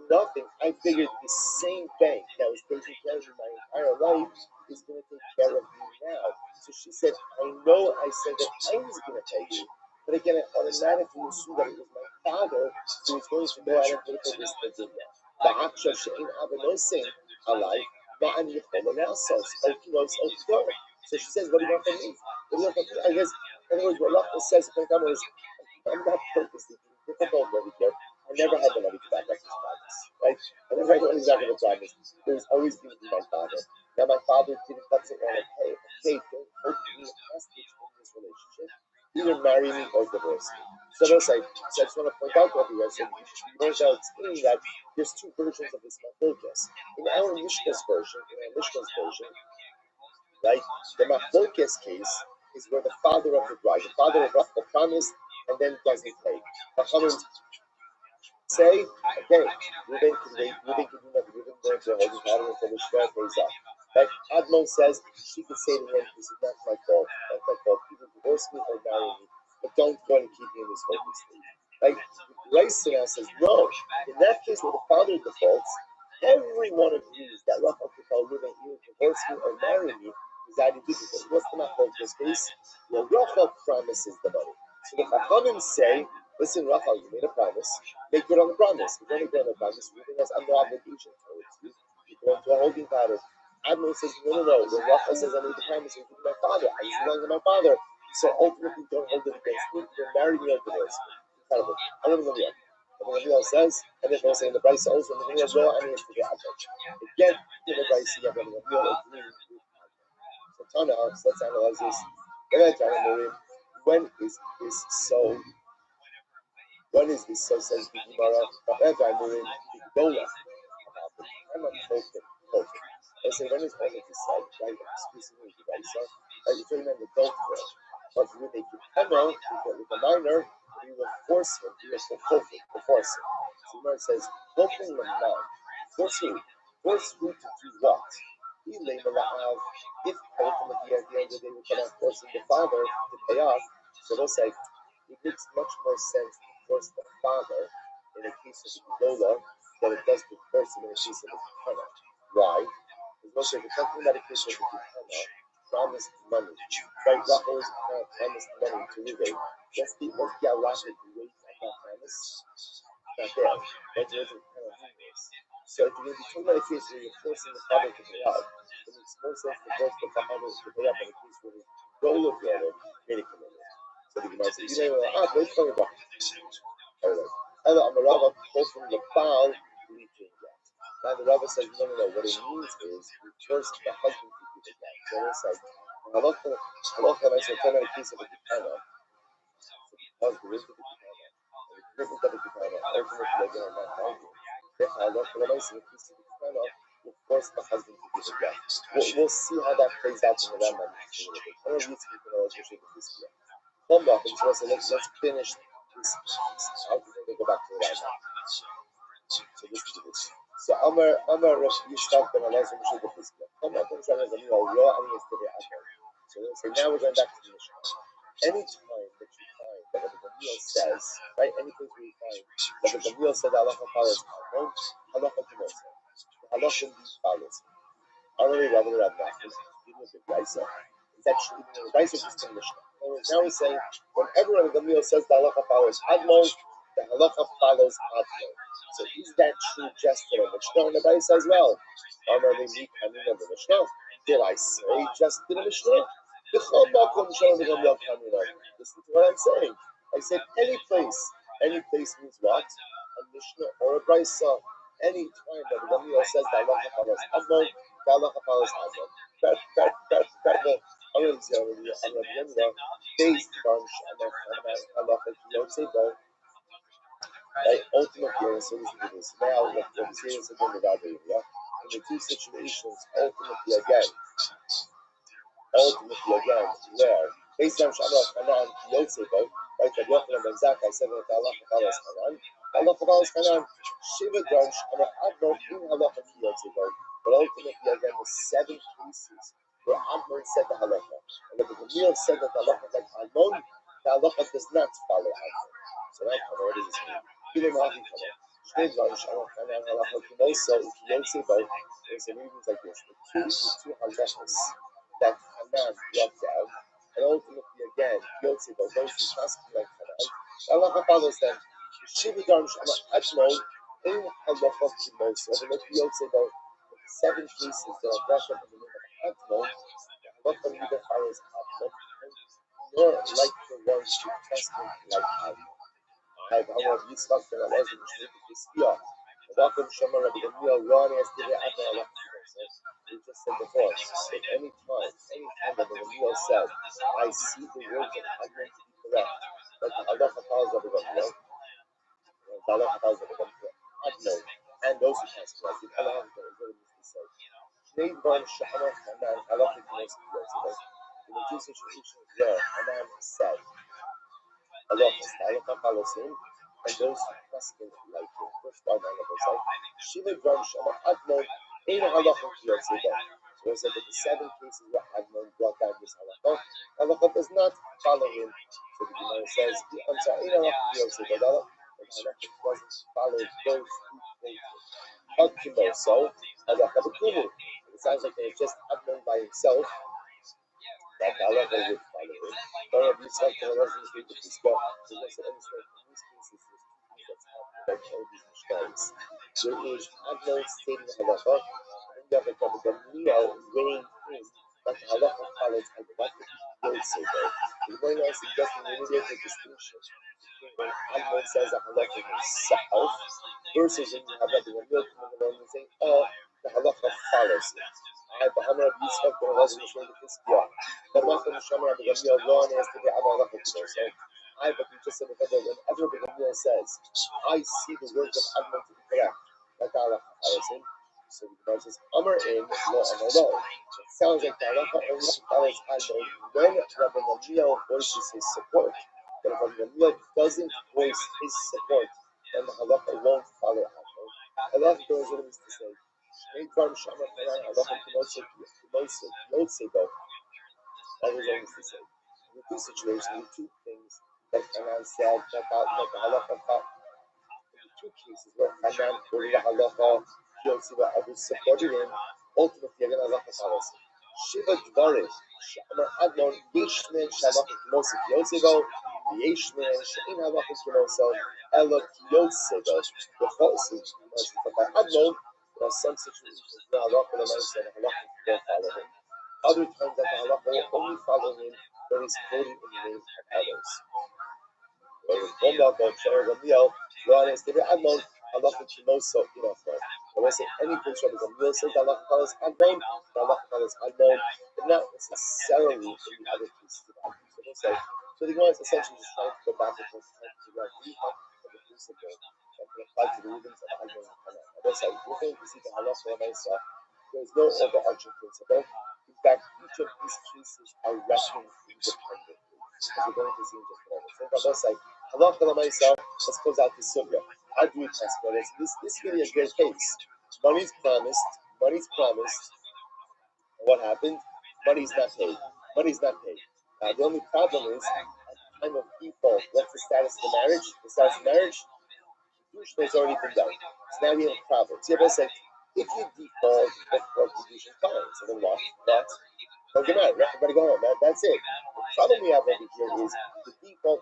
nothing. I figured the same bank that was taking care of me my entire life is going to take care of me now. So she said, I know I said that I was going to pay you. But again, I automatically assumed that it was my father who was going to go out and pay for this medina. So she says, what do you want from me? I guess, in other words, what Rachel says, is, I'm not purposely being difficult over here. I never had the money to back up this promise, right? I never had the money to back up the promise. It was always going to be my father. Now my father doesn't want to pay. Okay, don't hold me hostage in this relationship. Either marry me or divorce me. So I just want to point out what you guys said. You know, explaining that there's two versions of this machlokas. In our Mishnah's version, right, the machlokas case, is where the father of the bride, the father of Rachel promised and then doesn't pay. Chachamim say, okay, Reuben can wait, Reuben can do nothing, Reuben learns to hold his pattern until the Shmuel pays up. Like Admon says, she can say to him, this is not my fault, either divorce me or marry me, but don't want to keep me in this holy state. Like Grace now says, no, in that case where the father defaults, everyone agrees that Rachel could tell Reuben either divorce me or marry me, is that he did because what's the matter in this case? Well, Rachel promises the money. So the Chachamim say, listen, Rachel, you made a promise. Make good on the promise. If you're going to get on the promise, Reuben has no obligation towards you. You go into a holding pattern. Admiral says, no. When Rachel says, I made the promise, you're my father. I was belong to my father. So ultimately, don't hold it against me. You're married me or divorce me. Incredible. I don't know the Gamliel says, and if I say in the Bryce also, in the Gamliel law, and it's to the Admon. Again, in the Bryce, you have the Gamliel agreeing with Admon. So Tana, let's analyze this. When is this so? When is this so? Says the Gemara. They say when is all of this said? Right, exclusively the Raisa. Right, you're talking about the adult girl. But with a Kipemo, with a minor, we will force him. We will force him. So Gemara says, "Hoping the man, force who? Force who to do what? He label have if ultimately at the end of the day we cannot force the father to pay off. So they'll say it makes much more sense to force the father in a case of Ebola than it does to force him in a case of a Kipemo. Why? Because most of the talking about a case of a Kipemo promised money. Right? Rachel was promised money to Reuben. Let's be allowed to wait at that promise. Not there. That's what it kind of means. So if you're going to be talking about a case where you're forcing the father to pay up, it makes more sense to force the father to pay up in a case where the goal of the other made a commitment. So the Gemara says, you know, let's talk about it. Either Amarava quote from the Baal leaking that. Now the Rava says, no. What it means is we force the husband to do the that. So it's like, Halacha makes a kind of a case of a Kitana. So the husband is the Kitana. And the commitment of the Kitana, ultimately they're going to not find you. If Halacha makes a case of the Kitana, will force the husband to do the that. We'll see how that plays out in the Rambam. I don't know if you can this year. Come back and so let's finish this. I'll go back to the Rambam. So this is this. So Amar Rosh Yishtak ben Elazar Moshe B'Chizkiah. Come back and try to go raw and yesterday Admon. So now we're going back to the Mishnah. Any time that you find that the Gamliel says, right? Any place where you find that the Gamliel said halacha follows Admon, halacha kimosa. The halacha indeed follows. Already Rabbi Rothschild, even with the Raisa, it's actually even the Raisa just in Mishnah. Now we're saying whenever the Gamliel says the halacha follows Admon, the halacha follows Admon. So is that true just for the Mishnah and the Raisa as well? Did I say just in the Mishnah? Listen to what I'm saying. I said any place. Any place means what? A Mishnah or a Brisa. Any time that the Gamliel says that halacha follows Admon, the halacha follows Admon. I'm going to say based on halacha kiyotzevo. Right, ultimately, so listen to this. Now, what we're saying is in the two situations, ultimately again, where based on Shamar Hanan Yotzebo, right? Rabbi Yochanan ben Zakkai said that halacha follows Hanan. Halacha follows Hanan. Shiva Don Shamar Admon in halacha Yotzebo, but ultimately again, the 7 cases where Admon said the halacha, and the Gamliel said that the halacha like Admon, the halacha does not follow Admon. So now, what does this mean? Give him a halacha. Shnei Don Shamar Hanan halacha Yotzebo, there's a meaning like this: the two halachas that Hanan left out, and ultimately again, Yotzebo, those who trust like Hanan, halacha follows them. Shiva Darm Shama Admon in halacha kimosa, and if Yotzebo, the 7 cases that are brought up in the name of Admon, the halacha neither follows Admon, nor like the ones who trust him like Admon. I have Amar Yitzchak ben Elazar Mishmei B'Chizkiah. Welcome Shema Rabbi Gamliel Ron yesterday at the halacha kimosa. We just said before, if any time that the Gamliel said, I see the words of Admon to be correct, like the halacha follows Rabbi Gamliel, the halacha follows Rabbi Gamliel, Admon, and those who pass like the halacha is what it means to say. Shnei Dvarim Shachar Hanan halacha kimosa. in the two situations where a man said, halachas, halacha follows him, and those who question like him. First one, I never say, Shimon Dram Shama Admon, Ein halacha Kiyotzeba. So we said that the 7 cases where Admon brought down this halacha does not follow him. So the Gemara says, I'm sorry, Ein halacha Kiyotzeba, the halacha doesn't follow those who quoted. Hakimoso, halacha b'kumu. It sounds like it's just Admon by himself. That halacha would follow him. But Rabbi Yitzchak doesn't speak with this God. So let's illustrate in these cases there's two things that's happening like all these mishnayos. There is Admon stating halacha, and then you have like Rabbi Gamliel weighing in that the halacha follows halacha Yosef. The Gemara now suggesting an immediate distinction between when Admon says that halacha himself versus when you have Rabbi Gamliel coming along and saying, oh, the halacha follows it. I, Bahamar Rabbi Yitzchak ben Elazar Mishmei B'Chiskiyah. But Rachel Neshama Rabbi Gamliel Ron has to be Abba Halacha today. So but you just said that whenever Rabbi Gamliel says, I see the words of Admon to be correct, like the halacha follows him. So the Gemara says, Amar in, lo Amar lo. It sounds like the halacha only follows Admon when Rabbi Gamliel voices his support. But if Rabbi Gamliel doesn't voice his support, then the halacha won't follow Admon. Halacha goes what it means to say. That was always to say. In the two situations, the two things that Hanan said that the halacha in the two cases where Hanan quoted the halacha, Yotziba, others supported him, ultimately again halacha follows. Shiva Dvarim, Shamar Admon, Yeshman Shamach Kimosik Yotziba, Yeshman Shein Halacha Kimoso, Elo Yotziba, the Chosi, but by Admon, there are some situations where halacha and halacha don't follow him. Other times that the halacha will only follow him when he's quoting in the name of others. When I say any place Rabbi Gamliel says the halacha follows Admon, the halacha follows Admon, but not necessarily in the other cases of Admon. So the Gemara is essentially just trying to go back and forth to figure out the principle that can apply to the rhythms of Admon and Hanan. As I said, we're going to see the halacha and Isa. There is no overarching principle. In fact, each of these cases are reckoned independently, as we're going to see in just a moment. So Rabbi say, halacha and Isa, let's close out this sugya. How do we test for this? This really is a great case. Money's promised. And what happened? Money's not paid. The only problem is, at the time of default, what's the status of the marriage? The status of marriage? Kedushin has already been done. So now we have a problem. So you say, if you default before Kedushin, fine. So then what? Don't get married. Everybody go home. That's it. The problem we have over here is the default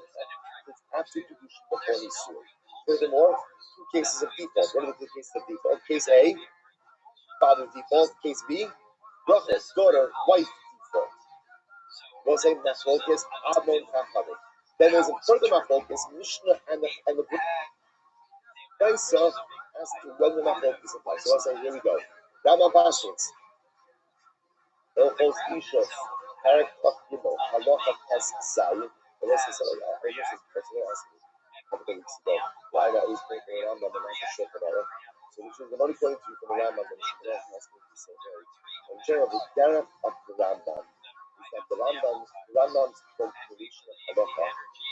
is after Kedushin before he's sued. Furthermore, 2 cases of default. What are the 2 cases of default? Case A, father default. Case B, brother, daughter, wife default. We'll say maflokas, Admon Chachamim. Then there's a further maflokas, Mishnah and the Brisa as to when the maflokas apply. So I'll say, here we go. Rama Bashins, Elchos Ishos, Parak Kach Gimel, Halacha Tes Zayin. The rest is I guess it's personal asking a couple of weeks ago. Why that is going around the Rambam and the Shulchan. So which is the money going to from the Rambam and the Shulchan asking the same way. In general, the derech of the Rambam is that the Rambam's conclusion of halacha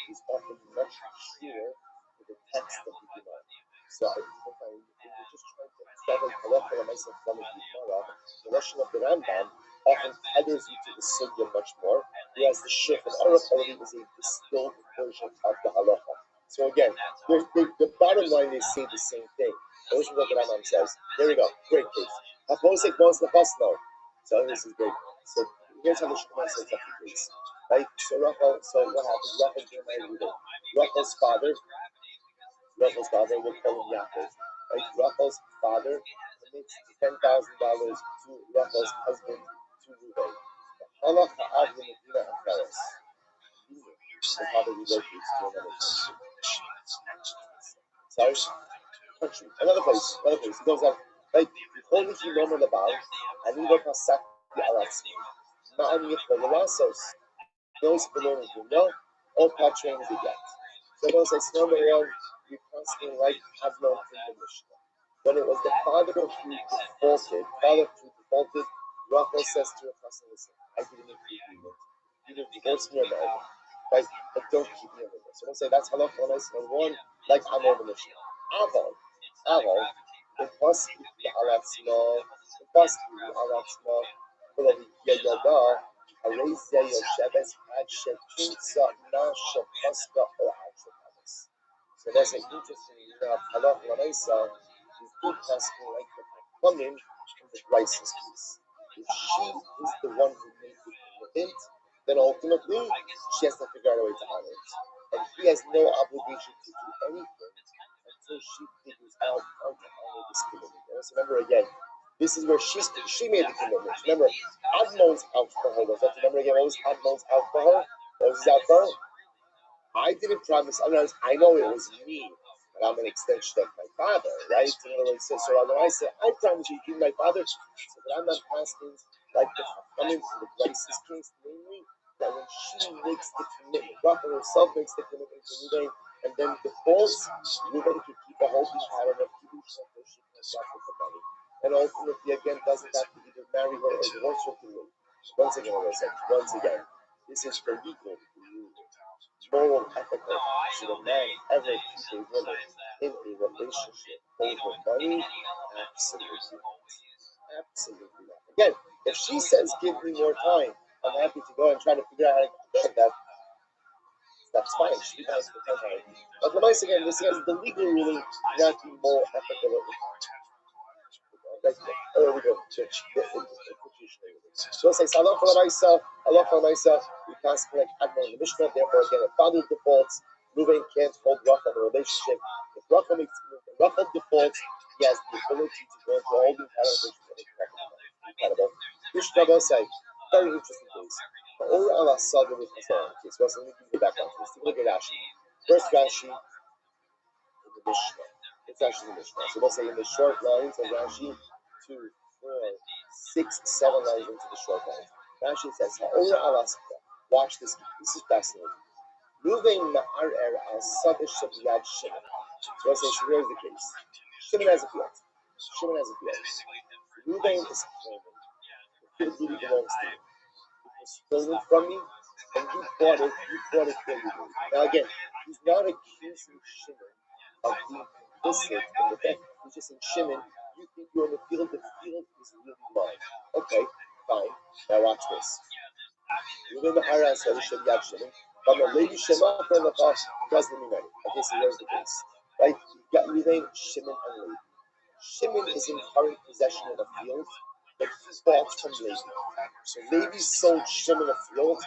is often much truer to the text of the Gemara. So I think when you're just trying to establish halacha and myself from the Gemara, the lesson of the Rambam often tethers you to the sugya much more, whereas the Shif and Aruch already is a distilled version of the halacha. So again, the bottom line they say the same thing. Those are what the Rambam says. There we go. Great case. Haposik most the Pasno. So this is great. So here's how the Shulchan says that the case. Right? So what happens? Rachel came married with Rachel's father will call him Yaakov. Right? Rachel's father commits $10,000 to Rachel's husband to Reuben. Halacha av Medina and Paris. The father relocates to another country. Sorry? Country. Another place. He goes out. Right? Holy Hilomer Labal, and he goes Pasaki Alatzmi. Ma'an Yichol Lasos. Those below you know, all patrons they get. So those like number one, we constantly like Admon in the Mishnah. When it was the father who defaulted, Rachel says to her husband, listen, I didn't make the agreement. either divorce me or marry me, right? But don't keep me under this. So don't say that's halacha l'maisa number one, like Amor the Mishnah. Aval, it must be alatzma, it must be alatzma, ולא ידע, הרי זה יושבת עד שתמצא מה שחסקה או עד שתמס. So that's an interesting halach l'maisa. You keep asking like the coming from the crisis piece. If she is the one who made the commitment, then ultimately she has to figure out a way to honor it. And he has no obligation to do anything until she figures out how to honor this commitment. Let's remember again, this is where she made the commitment. Remember, Admon's out for her. Let's remember again, what was Admon's out for her? What was he out for her? I didn't promise. I know it was me, but I'm an extension of my father, right? In other words, so when I say I promise you, you my father, so that I'm not asking like the coming to the crisis case, namely that when she makes the commitment, Rachel herself makes the commitment to Ruvain, and then defaults, Ruvain can keep a holding pattern of keeping her so she can stop with the money, and ultimately again doesn't have to either marry her or divorce her to Ruvain. Once again, this is for legal. Moral ethical. Should a man ever keep a woman in a relationship over money? Absolutely not. Absolutely not. Again, if she says, give me more time, I'm happy to go and try to figure out how to get that. That's fine. She has the time. But again, this is the legal ruling, not the moral ethical. There we go. So say Allah for myself, we can't collect Admon in the Mishnah, therefore again if father defaults, Ruvain can't hold Rachel in a relationship. If Rachel defaults, he has the ability to go into a holding pattern which is incredible. Mishnah say, very interesting case. Or Allah Saga with Hassan. Okay, so let me give you the background. Let's take a look at Rashi. First Rashi in the Mishnah. It's actually the Mishnah. So we'll say in the short lines of Rashi, 2, 4, 6, 7 lines into the short lines. Rashi says, Ha'ora Alaska. Watch this. This is fascinating. Ruvain ma'arer al sadish shabiyad Shimon. So I say, here's the case. Shimon has a field. Ruvain is claiming the field really belongs to you. It was stolen from me, and you bought it illegally. Now again, he's not accusing Shimon of being complicit in the theft. He's just saying, Shimon, you think you're in the field is really mine. Okay, fine. Now watch this. Ruvain ma'arer al sadish shabiyad Shimon. But the lady Shema from the past doesn't mean anything. Okay, so here's the case. Right? You've got Ruvain, Shimon, and Levi. Shimon is in current possession of a field that he bought from Levi. So Levi sold Shimon a field.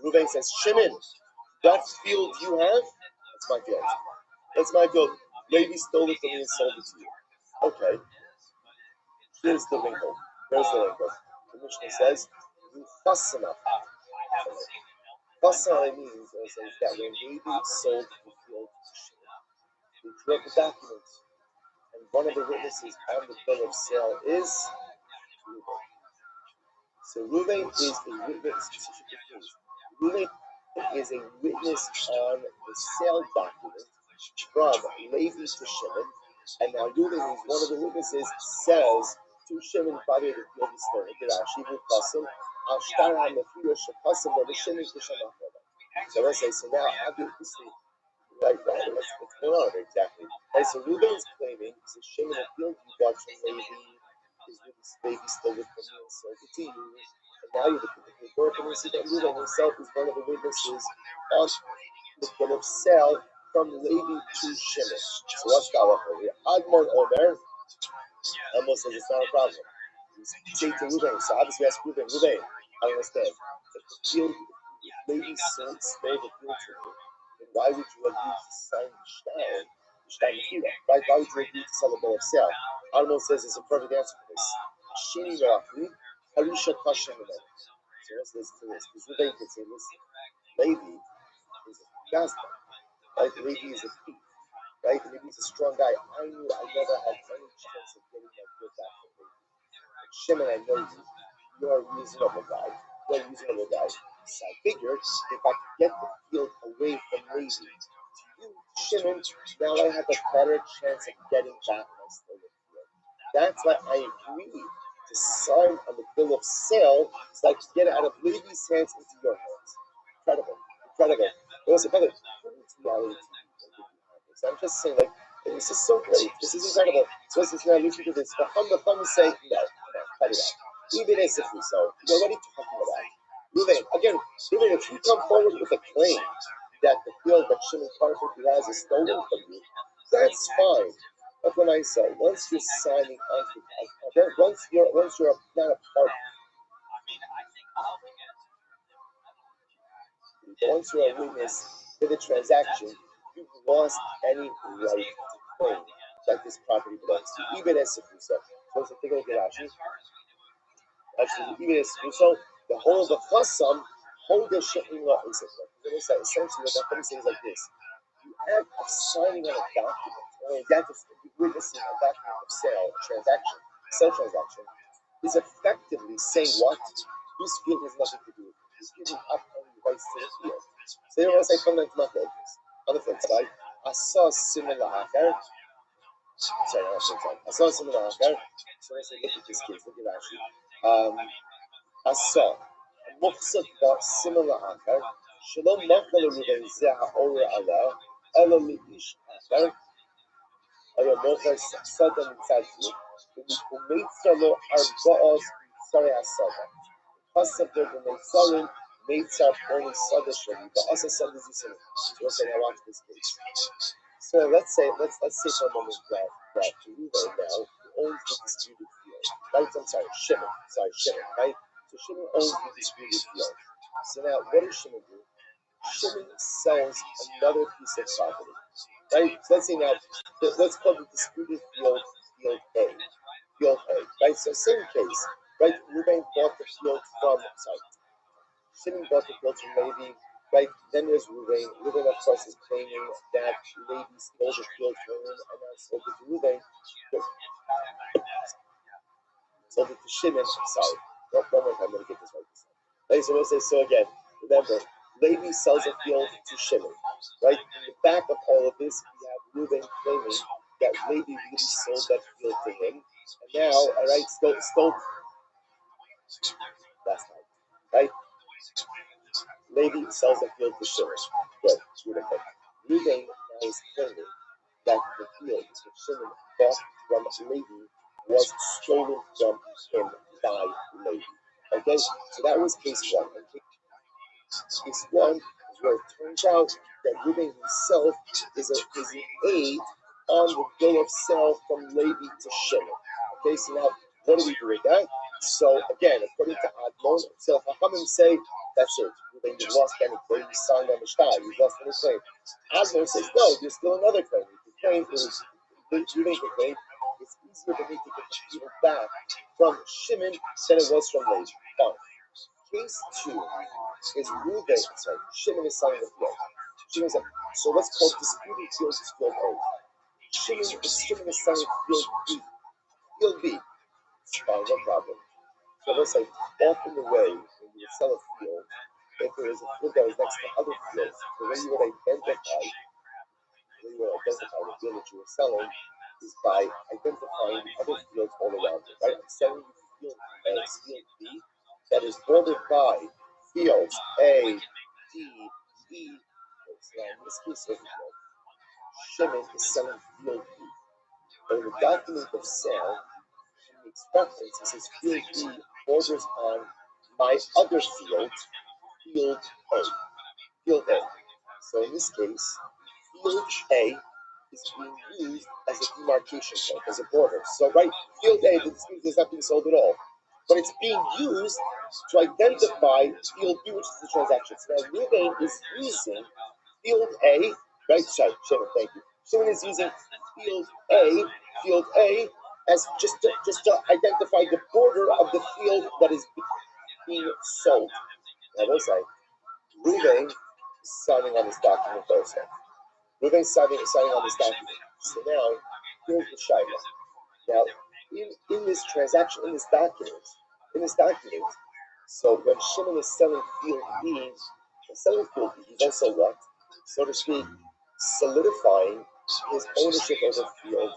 Ruvain says, Shimon, that field you have, that's my field. That's my field. Levi stole it from me and sold it to you. Okay. Here's the wrinkle. The Mishnah says, Chasana means that when Levi sold the field to Shimon, he drew up a document, and one of the witnesses on the bill of sale is Ruvain. So Ruvain is a witness. Ruvain is a witness on the sale document from Levi to Shimon, and now Ruvain, who's one of the witnesses, says to Shimon, by the way, the field is stolen. Rashi will pasul al shtar ha-mefira shepasul by the Shimon to Shemach. So let's say, so now obviously, right, what's going on exactly? Right, so Ruvain is claiming, so Shimon, the field you bought from Levi is Levi stole it from you and sold it to you. And now you look at the paperwork and you see that Ruvain himself is one of the witnesses on the bill of sale from Levi to Shimon. So what's the halacha here? Admon Omer, Amos says it's not a problem. You say to Ruvain, so obviously ask Ruvain, I understand. If the field, if Levi stole the field from you, then why would you agree to sign the shtar mechira? Right? Why would you agree to sell a bill of sale? Admon says it's a perfect answer for this. Shini Rafi, Harisha Kashem. So let's listen to this. Because Ruvain could say, listen, Levi is a gazda, right? Levi is a thief, right? Levi is a strong guy. I knew I never had any chance of getting that good back from Levi. But Shimon, I know you. You're a reasonable guy. So I figured if I could get the field away from Levi to you, Shimon, now I have a better chance of getting back my stolen field. That's why I agreed to sign on the bill of sale so I could get it out of Levi's hands into your hands. incredible. It was incredible. Reality. So I'm just saying, like, this is so great. This is incredible. So this is now listen to this. But the fun say, no, cut it out. Even as if we so, what are you talking about? Even if you come forward with a claim that the field that Shimon Carpenter has is stolen from you, that's fine. But when I say, once you're signing onto, once you're not a part, once you're a witness to the transaction, you've lost any right to claim that this property belongs to you, even as if you so. So take a look at Rashi. Actually, even as so, the whole of the chasam, hold the shitting law is essentially what that comes saying is like this. The act of signing on a document, or the act of witnessing a document of sale, a transaction, sale transaction, is effectively saying what? This field has nothing to do with it. It's giving up any rights to the field. So they want to say fundamental mathematics. On the flip side, I saw similar after. Sorry, I saw similar after. So I say, look at this case, look at Rashi. I saw مقصد similar after. שלא נתן לראובן זה האור עליו, אלא לאיש אחר, היה מוכר סודה מצד זה, ומיצר לו 4 מוצרי הסודה. חסף לו במיצרים, מיצר פוני סודה שלי, ועשה סודה זיסים. So let's say I watch this case. So let's say for a moment that Reuven now owns the disputed field. Right? I'm sorry, Shimon, right? So Shimon owns the disputed field. So now what does Shimon do? Shimon sells another piece of property. Right? So let's say now, let's call the disputed field A. Field A. Right? So same case. Right? Reuven bought the field from, Shimon bought the field from Levi. Right? Then there's Reuven. Reuven, of course, is claiming that Levi stole the field from him and now sold it to Reuven. Sold it to Shimon. Sorry. One more time, I'm going to get this right. So we'll say, so again, remember, Levi sells a field to Shimon. Right? In the back of all of this, we have Reuven claiming that Levi really sold that field to him. And now, all right, stole last night. Right? Levi sells the field to Shimon. Good, beautiful. Reuven now is claiming that the field that Shimon bought from Levi was stolen from him by Levi. Okay, so that was case 1. And case 1 is where it turns out that Reuven himself is an aid on the bill of sale from Levi to Shimon. Okay, so now what do we do with that? So again, according to Admon, so Chachamim say that's it. Reuven, you've lost any claim. You signed on the shtar. You've lost any claim. Admon says no. There's still another claim. You can claim Reuven can claim. It's easier for me to get the field back from Shimon than it was from Levi. Fine. Case 2 is Reuven. Sorry, Shimon is selling the field. Shimon is so let's call disputed field is field A. Shimon is selling field B. Field B. Fine, no problem. So let's say off in the way when you sell a field, if there is a field that is next to other fields, the way you would identify the field that you were selling is by identifying the other fields all around it. Right? I'm selling you field B that is bordered by fields A, D, E. So in this case over here, Shimon is selling field B. But in the document of sale, he makes reference. He says field B borders on my other field, field A. Field A. So in this case, field A is being used as a demarcation point, as a border. So right, field A, the dispute is not being sold at all. But it's being used to identify field B, which is the transaction. So now Reuven is using field A, right? Sorry, Shimon, thank you. Shimon is using field A as just to identify the border of the field that is being sold. I will say, Reuven is signing on this document also. Reuven is signing on this document. So now, here's the shayla. Now, in this transaction, in this document, so when Shimon is selling field B, he's also what? So to speak, solidifying his ownership over field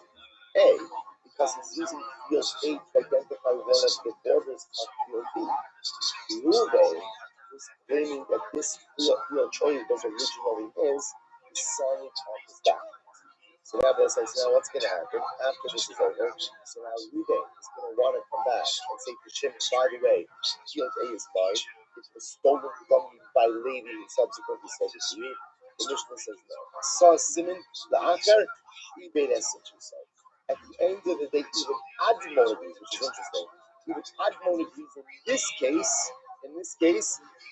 A, because he's using field A to identify one of the borders of field B. Reuven is claiming that this field trade was originally his, is signing on his document. So now Bill says, now what's going to happen after this is over? So now Ruben is going to want to come back and say to Shimon, by the way, field A is mine. It was stolen from me by Levi and subsequently sold it to you. The Mishnah says no. Saw Simon, La'akar, eBay that yourself. At the end of the day, even Admon agrees, which is interesting. Even Admon agrees in this case,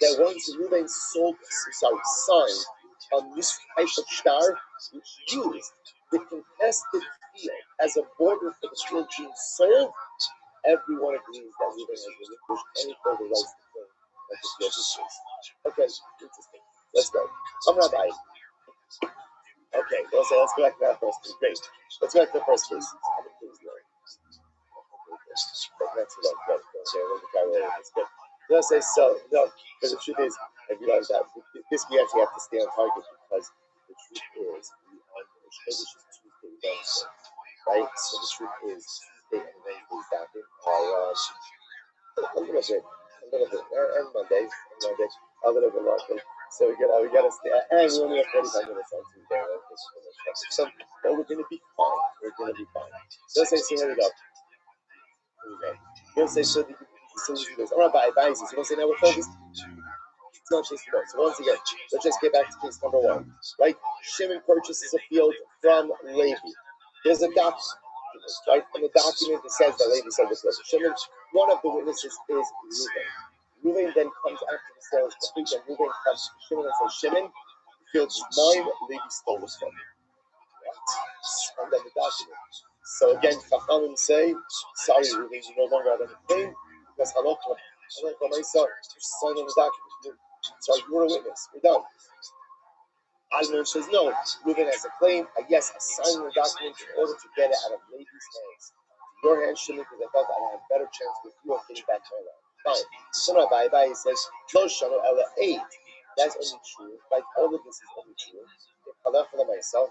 that once Ruben signed on this type of star, which used the contested field as a border for the field being sold, everyone agrees that Ruben has relinquished any further rights to claim that the field is his. Okay, interesting. Let's go. I'm Rabbi. Okay, let's go back to that first case. Great. Let's go back to the first case. How many cases there? That's right. Okay, let's say so. No, because the truth is, I realize that this we actually have to stay on target because the truth is, maybe it's just Tuesday, Wednesday, right? So the truth is, Tuesday and Wednesday back in are a little bit, and Monday, a little bit longer. So we gotta stay, and we only have 45 minutes on Tuesday. So we're gonna be fine. So let's say, so here we go. You're going to say, so he goes, all right, bye. So you're going to say, now we're focused. It's not just about. So once again, let's just get back to case number one. Right? Shimon purchases a field from Levi. There's a document, right? And the document that says that Levi sold the field. Shimon, one of the witnesses is Reuben. Reuben then comes after the sale is complete, and Reuben comes to Shimon and says, Shimon, the field is mine, Levi stole it from me. And then the document. So again, Chachamim say, sorry, Reuben, you no longer have any claim because Halakha, my son, sign on the document. Sorry, you were a witness. We're done. Admon says no. Reuben has a claim. Yes, I signed the document in order to get it out of Levi's hands. Your hands, Shimon, because I felt I had a better chance with you of getting back my land. Fine. So now Bye, he says, no, Shano, Ella 8. That's only true. Like all of this is only true. If Halakha myself,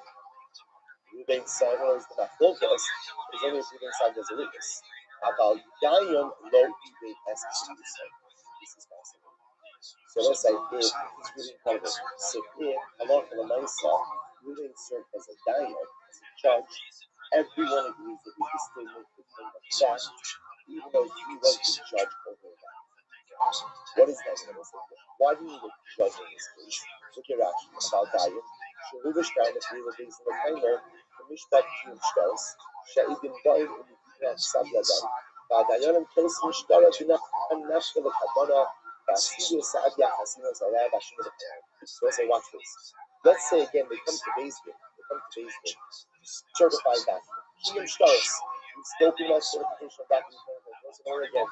Reuben signed as the Machlokas is only if Reuben signed as a witness. About Dayan lo Reuben as a witness. This is fascinating. So let's say if it's really incredible. So if Halakha Lamaisa, Reuben served as a Dayan, as a judge, everyone agrees that he can still make the claim of fact, even though he was the judge over that. What is that? Why do you need a judge in this case? Look at Rashi about Dayan. Shulubishkan, if we were based on the timer, Mishpat Kimshtas, Shaidim Bain, and Sabladan, Badayan, Kos Mishkara, Nafka, the Kabana, Basidu, Sadia, Hasina, Zara, Bashina. So let's say, watch this. Let's say again, they come to basement, certified document. Kimshtas, spoken about certification of document, once and over again.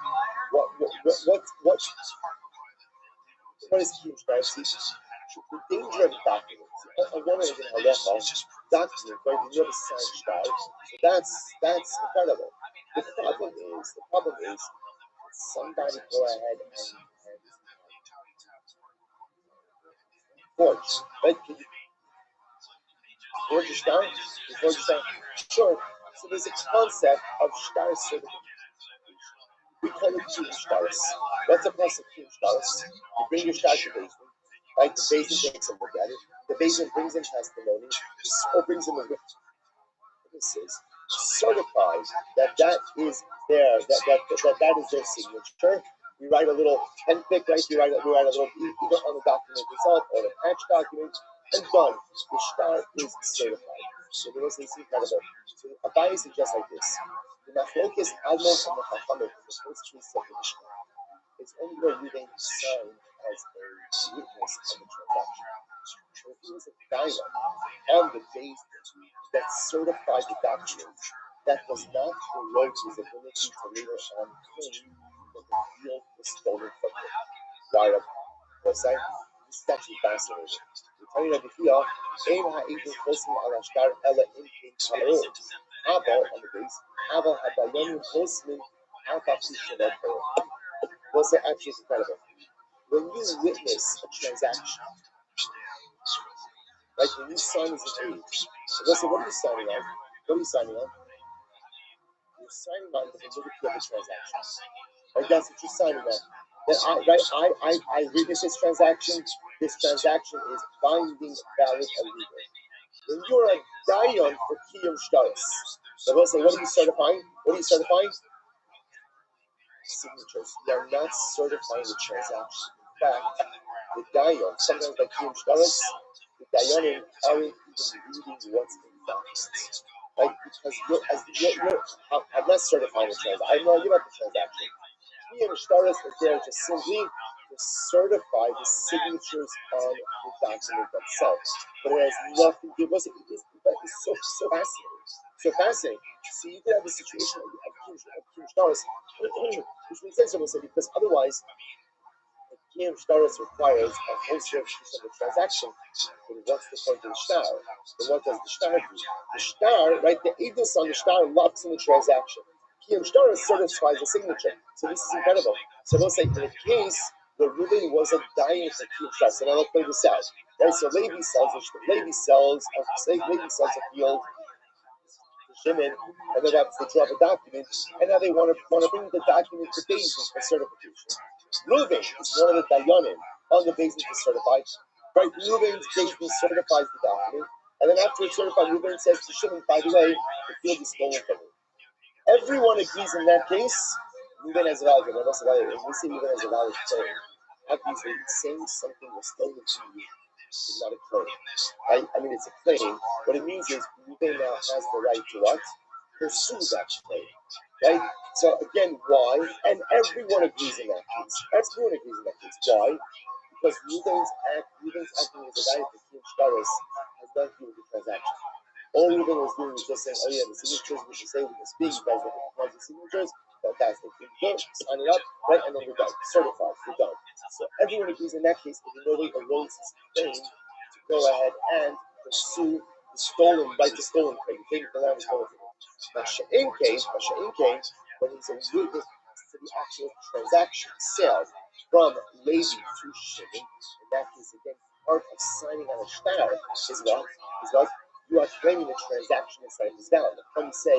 What is Kimshtas? The danger of documents. On one hand, in Halacha, document, right? You have a signed shtar. So that's incredible. The problem is, somebody go ahead and forge, right? Can you forge a shtar? Sure. So there's a concept of shtar certification. We call it kiyum shtaris. What's the plus of kiyum shtaris? You bring your shtar to basement, right? The basement takes a look at it. The basement brings in testimony, or brings in the witnesses, certifies that is there, that is their signature. We write a little pen pick, right? We write a little either on the document itself or the patch document, and done. The shtar is certified. So the rest is incredible. So Abaye suggests like this: the maflokes Admon and the Chachamim, the first two subdivision. It's only where you then sign as a witness of the transaction. So if he was a diamond on the base that certified the document, that does not erode his ability to later on claim that the field was stolen from him. Why? What's that? This is actually fascinating. We tell you that here, Ein ha'edim chosmi al hashtar ela im kein karol. Abel on the base, Abel hadayonim chosmi al kafi shelo karol. What's that? Actually, it's incredible. When you witness a transaction, like when you sign as an aide, listen, what are you signing on? You're signing on the validity of the transaction. Like that's what you're signing on. That I witness this transaction. This transaction is binding, valid, and legal. When you're a dayan for kiyum shtaris, I will say, what are you certifying? What are you certifying? Signatures. You are not certifying the transaction. In fact, the dayan, sometimes like kiyum shtaris, the dayanim aren't even reading what's in the documents. Right? Because I'm not certifying the transaction. I have no idea about the transaction. Kiyum shtaris is there just simply to certify the signatures on the document themselves. But it has nothing to do with it. It's so fascinating. So fascinating. See, you could have a situation of Kiyum shtaris, which makes sense, I will say, because otherwise, Kiyum shtaris requires a whole certification of the transaction. Then what's the point of the shtar? Then what does the shtar do? The shtar, right, the edus on the shtar locks in the transaction. Kiyum shtaris certifies the signature. So this is incredible. So we'll say in a case where Reuben was a dying for Kiyum shtaris, and now let's play this out. Right, so Levi sells a field to Shimon, and then they draw the document, and now they want to bring the document to Beis for certification. Reuben is one of the dayanim on the Beis to certify. Right, Reuben's Beis certifies the document, and then after it's certified, Reuben says to Shimon, by the way, the field is stolen from me. Everyone agrees in that case. Reuben has a valid claim. If we say Reuben has a valid claim, obviously saying something was stolen from you is not a claim. I mean, it's a claim. What it means is Reuben now has the right to what? Pursue that claim. Right? So again, why? And everyone agrees in that case. Everyone agrees in that case. Why? Because Reuben's acting as a guy for Kim Shtaris has nothing to do with the transaction. All Reuben was doing was just saying, oh yeah, the signatures, we can say, we can speak, you guys recognize the signatures, fantastic. Good, sign it up, right, and then we're done. Certified, we're done. So everyone agrees in that case, if nobody arose his claim to go ahead and pursue the stolen, right, the stolen claim, the claim the land was stolen from him. Now, Sha'in came, when he's a witness to the actual transaction, sale from Levi to Shimon, in that case, again, part of signing on a shtar is what? You are claiming the transaction inside is valid. When you say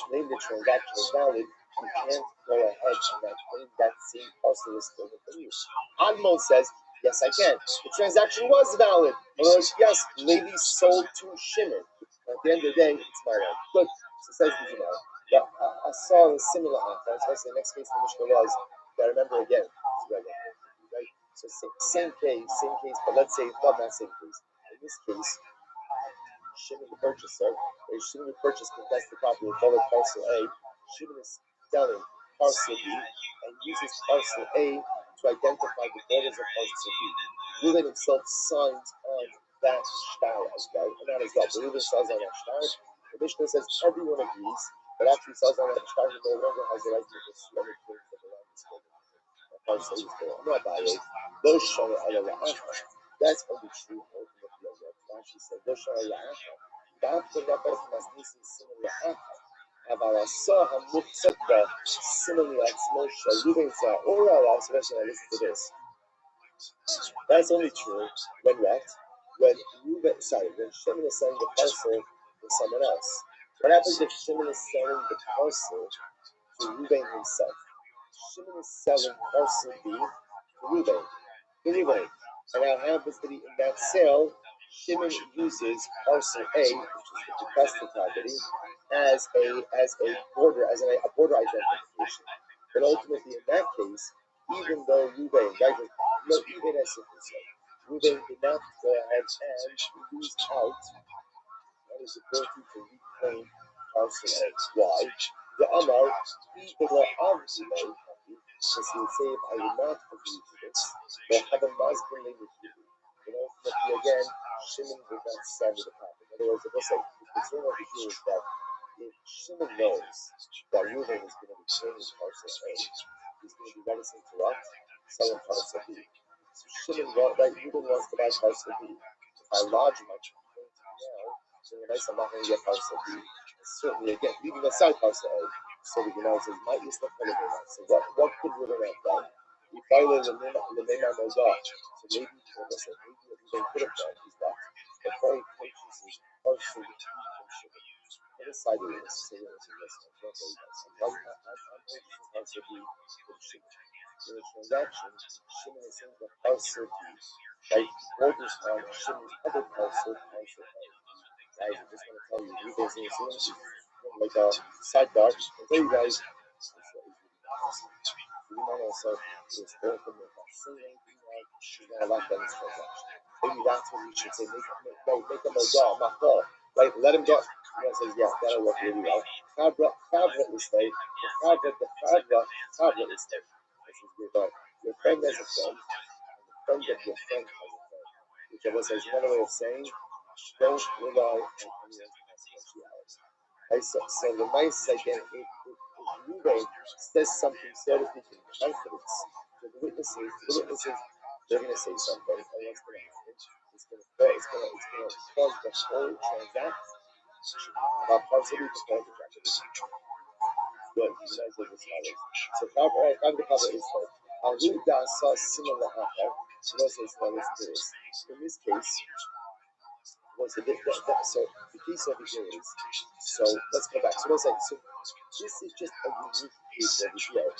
claim the transaction is valid, you can't go ahead and claim that same parcel is stolen from you. Admon says, yes, I can. The transaction was valid. In other words, yes, Levi sold to Shimon. At the end of the day, it's my right. Good. So says the Gemara. Yeah, I saw a similar answer. Especially the next case in the Mishnah was, I remember again, right? So same case, but let's say not that same case. In this case, Shimon the purchaser, or Shimon the purchase contested property with bullet parcel A. Shimon is selling parcel B and uses parcel A to identify the borders of parcel B. Reuben himself signs on that shtar as well, and not as well. But Reuben signs on that shtar. The Mishnah says everyone agrees that after he signs on that shtar, he no longer has the right to pursue any claim for the land is stolen. Parcel is stolen. I'm not buying it. Those show that's only true ultimately of what Rashi said. Those show דווקא מכניס סימן אבל הסוה המוקצת בסימן לעצמו של Reuben or Allah, especially listen to this. That's only true when what? When Shimon is selling the parcel to someone else. What happens if Shimon is selling the parcel to Reuben himself? Shimon is selling parcel B to Reuben. And now happens to be in that sale, Shimon uses parcel A, which is the requested property, as a border identification. But ultimately, in that case, even though Reuben, right, even as simply said, Reuben did not go ahead and lose out on his ability to reclaim parcel A. Why? The Amar, he below Reuben, because he would say, if I would not agree to this, they'll have a Muslim language. Ultimately, again, Shimon would not stand with the property. In other words, the concern over here is that if Shimon knows that Reuben is going to be claiming parcel A, he's going to be reticent to what? Selling parcel B. So Reuben wants to buy parcel B. If I lodge my complaint now, saying, nice, I'm not going to get parcel B. And certainly, again, leaving aside parcel A, so we can now say, might you still play with So what could Reuben have done? If I were the name of my God, so maybe what they could have done is that before he purchases parcel B from Shimon, put aside the risk, say, listen, I'm purchasing parcel B from Shimon. in a transaction, Shimon is saying the parcel B, right, borders on Shimon's other parcel A. Guys, I just want to tell you, you guys need to see like a sidebar. I'll tell you guys, also is both of them are saying she's not allowed to this transaction. Maybe that's what we should say. Make them a go, not go. Right, let him go. You says, yes, that'll work really well. Chavra is state. The Chavra is state. This is good. Your friend has a friend, and the friend of your friend has a friend. Which I was another way of saying, don't rely on anyone's confidentiality. Right, so the nice again, if Ruben says something so to speak in confidence to the witnesses, they're going to say something, and what's going to happen? It's going to cause the whole transaction about partially to fall to tragedy. Good, you guys are just scholars. So how the cover is like, Aruda saw similar after, so let's say this. In this case, was the so the case over here is, so let's go back. So let's say, so this is just a unique case over here.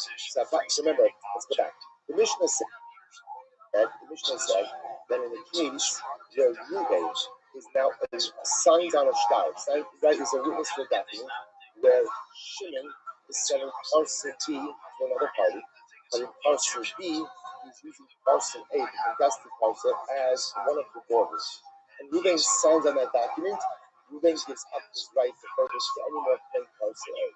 So remember, let's go back. The Mishnah said that in the case where Ruben is now signed on a shtar, right, is a witness to a document where Shimon is selling parcel B to another party, but in parcel B, he's using parcel A, the contested parcel, as one of the borders. And Ruben signs on that document. Ruben gives up his right to purchase to any more claim parcel A.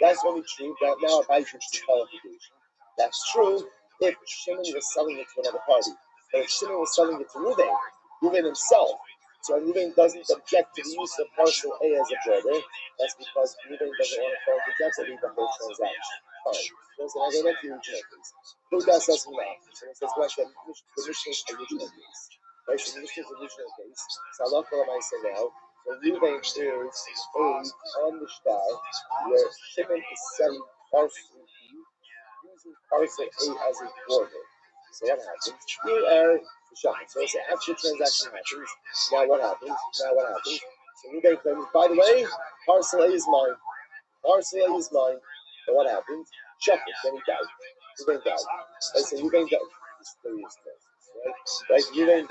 That's only true. That now abides the qualification. That's true if Shimon was selling it to another party. But if Shimon was selling it to Ruben himself, so Ruben doesn't object to the use of parcel A as a border, that's because Ruben doesn't want to fall into jeopardy the whole transaction. Fine. There's another original case. Who does us now? So it says like the Mishnah's original case. Right? So the Mishnah's original case. So Allah I say now, so Ruben is A on the star where Shimon is selling parcel B using parcel A as a border. So what happens? Here are the shopping. So it's after the transaction happens. Now what happens? So Ruben claims, by the way, parcel A is mine. Parcel A is mine. So what happens? Shepard, then he died. Ruben died. Right, so Ruben died. Right? Ruben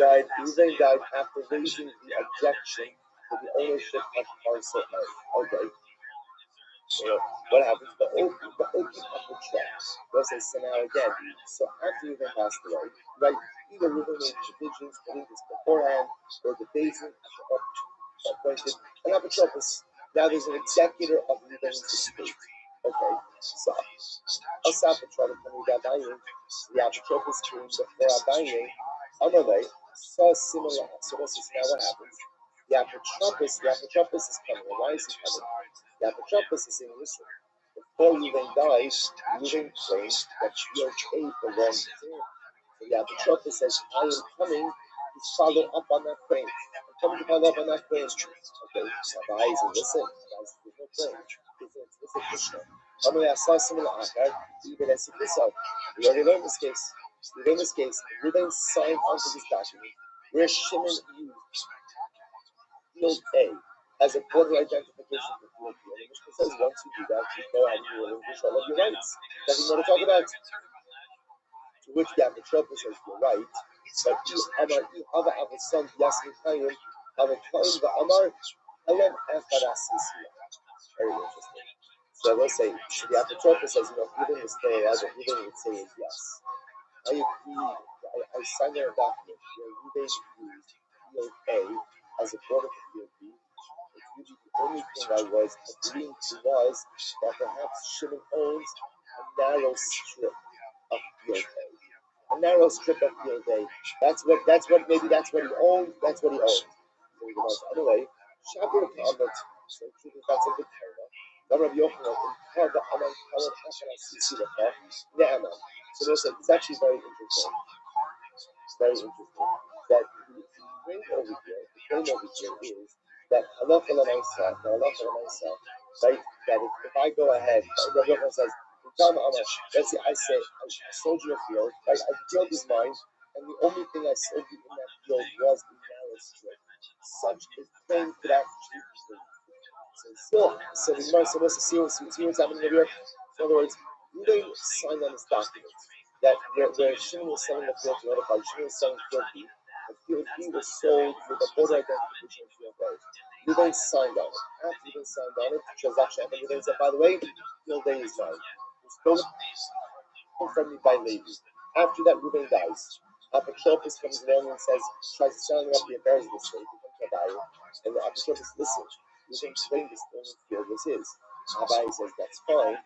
died after raising the objection to the ownership of parcel A. Okay. So what happens? The opening of the tracks. Let's say, so now again, so after Ruben passed away, right, either Ruben made provisions putting this beforehand, or the basin appointed an apotropos. Now there's an executor of Ruben's estate. Okay, so Asaf the apotropos came before Abaye, Amalei, saw similar. So this is now what happens. The apotropos is coming. And why is he coming? The apotropos is saying, listen, before Ruben dies, Ruben claims that GOK belongs to him. So the apotropos says, I am coming to follow up on that claim. I'm coming to follow up on that claim. Okay, Rabbi is listen, there's no claim. It's a Krishna. I saw similar Akar, even as Sikiso. We already learned this case. Ruben signed onto this document where Shimon used field A as a border identification for field B. And the Mishnah says once you do that, you go ahead and you relinquish all of your rights. Nothing more to talk about. To which the apotropos says, you're right. But Amar Avasam Yasmin Avatoim Amar Helen Efarasisia. Very interesting. So let's say, the apotropos says, Ruben is still alive, and Ruben would say yes. I agree. I signed a document where Ruben used field A as a border for field B. It's really the only thing I was agreeing to was that perhaps Shimon owns a narrow strip of field A. A narrow strip of field A. That's what he owned. That's what he owned. Anyway, Shabbat Amit. So that's a good Torah. Rabbi Rothschild, so it's actually very interesting. That the claim over here is that Allah myself, right? That if I go ahead, Rabbi Yochanan says, let's say I sold you a field, right? I field is mine, and the only thing I sold you in that field was the narrow strip. Such a claim could actually be so the Gemara is supposed to see what's happening over here. In other words, Ruben signed on this document that where Shimon was selling the field to another party, Shimon was selling field B. The field B was sold with a border identification of field A. Ruben signed on it. After Ruben signed on it, the transaction happened. Ruben said, by the way, field A is mine. It was stolen from me by Levi. After that, Ruben dies. Apotropis comes along and says, tries to sell up the affairs of the state, becomes a buyer, and the Apotropis listens. Ruben claimed the stolen field was his. Abai says, that's fine.